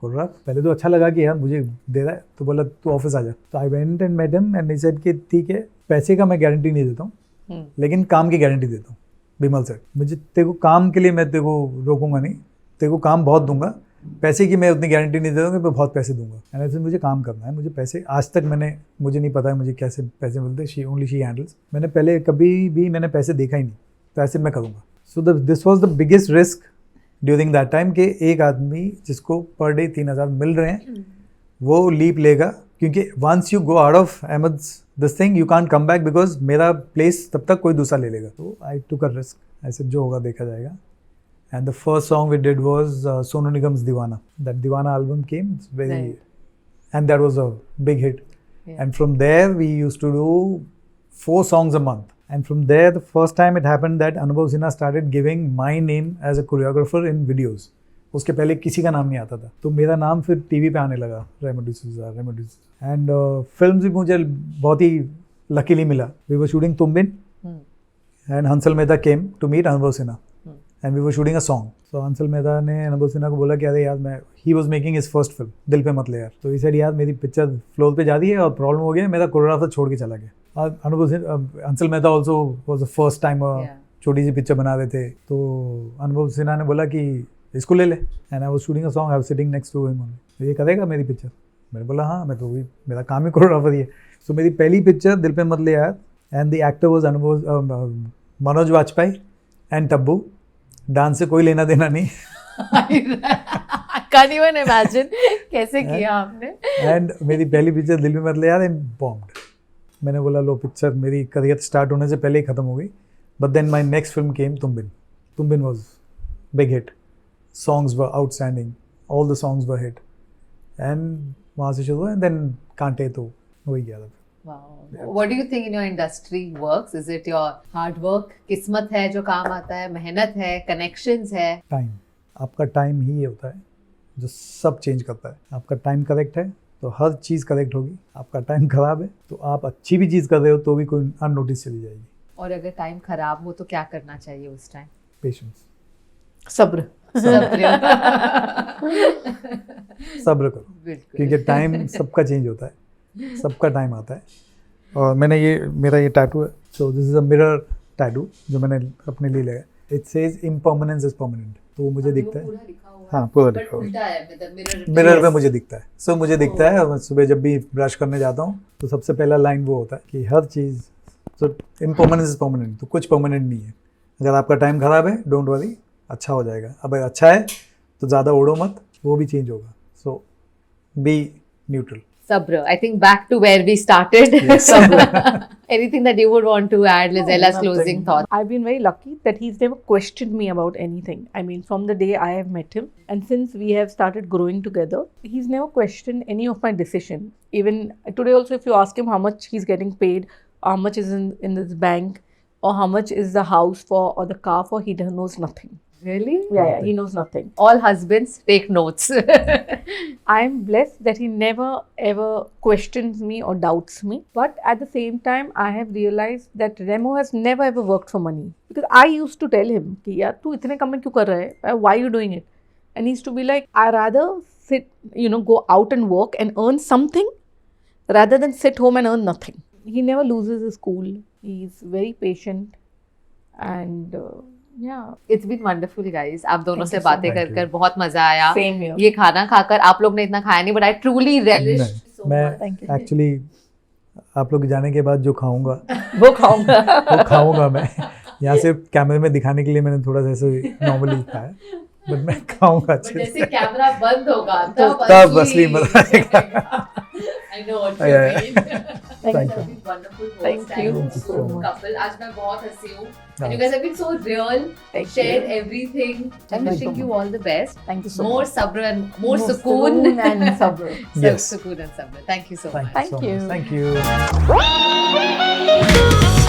कोरियोग्राफ? पहले तो अच्छा लगा कि यार मुझे दे रहा है, तो बोला तू ऑफिस आ जा। तो I went and met him and he said कि ठीक है, पैसे का मैं गारंटी नहीं देता हूँ, लेकिन काम की गारंटी देता हूँ। बिमल सर, मुझे तेरे को काम के लिए मैं तेरे को रोकूंगा नहीं, तेरे को काम बहुत दूंगा, पैसे की मैं उतनी गारंटी नहीं देता कि मैं बहुत पैसे दूंगा। एंड ऐसे मुझे काम करना है, मुझे पैसे आज तक मुझे नहीं पता है मुझे कैसे पैसे मिलते, शी हैंडल्स। मैंने पहले कभी भी मैंने पैसे देखा ही नहीं, तो ऐसे मैं करूँगा। So this was the biggest risk during that time कि एक आदमी जिसको पर डे 3,000 मिल रहे हैं वो लीप लेगा, क्योंकि once you go out of अहमद्स this thing you can't come back, because मेरा प्लेस तब तक कोई दूसरा ले लेगा। तो आई टुक अ रिस्क, ऐसे जो होगा देखा जाएगा। And the first song we did was Sonu Nigam's Deewana. That Deewana album came, it's very, Right. and that was a big hit. Yeah. And from there we used to do 4 songs a month. And from there, the first time it happened that Anubhav Sinha started giving my name as a choreographer in videos. उसके पहले किसी का नाम नहीं आता था, तो मेरा नाम फिर टीवी पे आने लगा, रेमो डिसूजा। एंड फिल्म भी मुझे बहुत ही लकीली मिला। We were shooting Tum Bin and Hansal Mehta came to meet Anubhav Sinha and we were shooting a song. So Hansal Mehta ने अनुभव सिन्हा को बोला कि अरे यार he was making his first film Dil Pe मत ले यार। तो ही सेड यार मेरी पिक्चर फ्लोर पे जा रही है और प्रॉब्लम हो गया, मेरा कोरियोग्राफर छोड़ के चला गया। और Hansal Mehta also was the first time छोटी सी पिक्चर बना रहे थे, तो अनुभव सिन्हा ने बोला कि इसको ले ले। And I was shooting a song, I was sitting next to him, ये करेगा मेरी पिक्चर? मैंने बोला हाँ, मैं तो मेरा काम ही कोरियोग्राफर ही है। सो मेरी पहली पिक्चर दिल पे मत ले यार, and the actor was Manoj Vajpayee and Tabu. Dance से कोई लेना देना नहीं। Can't even imagine कैसे किया आपने। एंड मेरी पहली पिक्चर दिल पे मत ले यार एंड बॉम्ब्ड। मैंने बोला लो, पिक्चर मेरी करियर स्टार्ट होने से पहले ही ख़त्म हो गई। But then my next film came Tum Bin was big hit, songs were outstanding, all the songs were hit, and वहाँ से शुरू हुआ। एंड देन कांटे तो हो ही गया था। Wow. What do you think in your industry works? Is it your hard work, किस्मत है जो काम आता है, मेहनत है, connections है? टाइम, आपका टाइम ही होता है जो सब चेंज करता है। आपका टाइम करेक्ट है तो हर चीज़ करेक्ट होगी, आपका टाइम खराब है तो आप अच्छी भी चीज़ कर रहे हो तो भी कोई अननोटिस चली जाएगी। और अगर टाइम खराब हो तो क्या करना चाहिए उस टाइम? पेशेंस, सब्र। सब्र करो, बिल्कुल क्योंकि टाइम सबका चेंज होता है, सबका टाइम आता है। और मैंने ये मेरा ये टैटू है, so this is a mirror tattoo जो मैंने अपने लिए लिया है। It says impermanence is permanent, तो वो मुझे दिखता है। हाँ, पूरा लिखा हुआ है, मिरर पे मुझे दिखता है। सो मुझे दिखता है, और सुबह जब भी ब्रश करने जाता हूँ तो सबसे पहला लाइन वो होता है कि हर चीज़, सो इम्पर्मनेंस इज परमानेंट, तो कुछ परमानेंट नहीं है। अगर आपका टाइम खराब है, डोंट वरी, अच्छा हो जाएगा। अब अच्छा है तो ज़्यादा उड़ो मत, वो भी चेंज होगा। So be neutral. Sabra, I think back to where we started. Sabra. Anything that you would want to add, Lizella's nothing. closing thoughts? I've been very lucky that he's never questioned me about anything. I mean, from the day I have met him, and since we have started growing together, he's never questioned any of my decision. Even today, also, if you ask him how much he's getting paid, how much is in this bank, or how much is the house for, or the car for, he knows nothing. Really? Yeah, he knows nothing. All husbands take notes. I'm blessed that he never ever questions me or doubts me. But at the same time, I have realized that Remo has never ever worked for money. Because I used to tell him कि यार तू इतने कम में क्यों कर रहा है? Why are you doing it? And he used to be like, I rather sit, go out and work and earn something rather than sit home and earn nothing. He never loses his cool. He's very patient and yeah. It's been wonderful, guys. आप दोनों Thank से you so बातें much. कर कर बहुत मजा आया। Same here. ये खाना खाकर आप लोग ने इतना खाया नहीं, but I truly relish नहीं, so much. मैं Thank you. एक्चुअली आप लोग जाने के बाद जो खाऊंगा वो खाऊंगा. वो खाऊंगा मैं। यहाँ सिर्फ कैमरे में दिखाने के लिए मैंने थोड़ा सा ऐसे नॉर्मली खाया, बट मैं खाऊंगा But अच्छे जैसे से। कैमरा बंद होगा तब असली मजा आएगा। I know what you Yeah, mean. Thank you. you. Wonderful host Thank you and so much. couple. आज मैं बहुत हंसी हूँ. And you Nice. guys have been so real. Thank Shared you. everything. Thank I'm you wishing so you all the best. Thank you so More much. sabr and more sukoon sukoon. and sabr. Yes. Sukoon and sabr. Thank you so much. Thank you so Thank much. you. Thank you.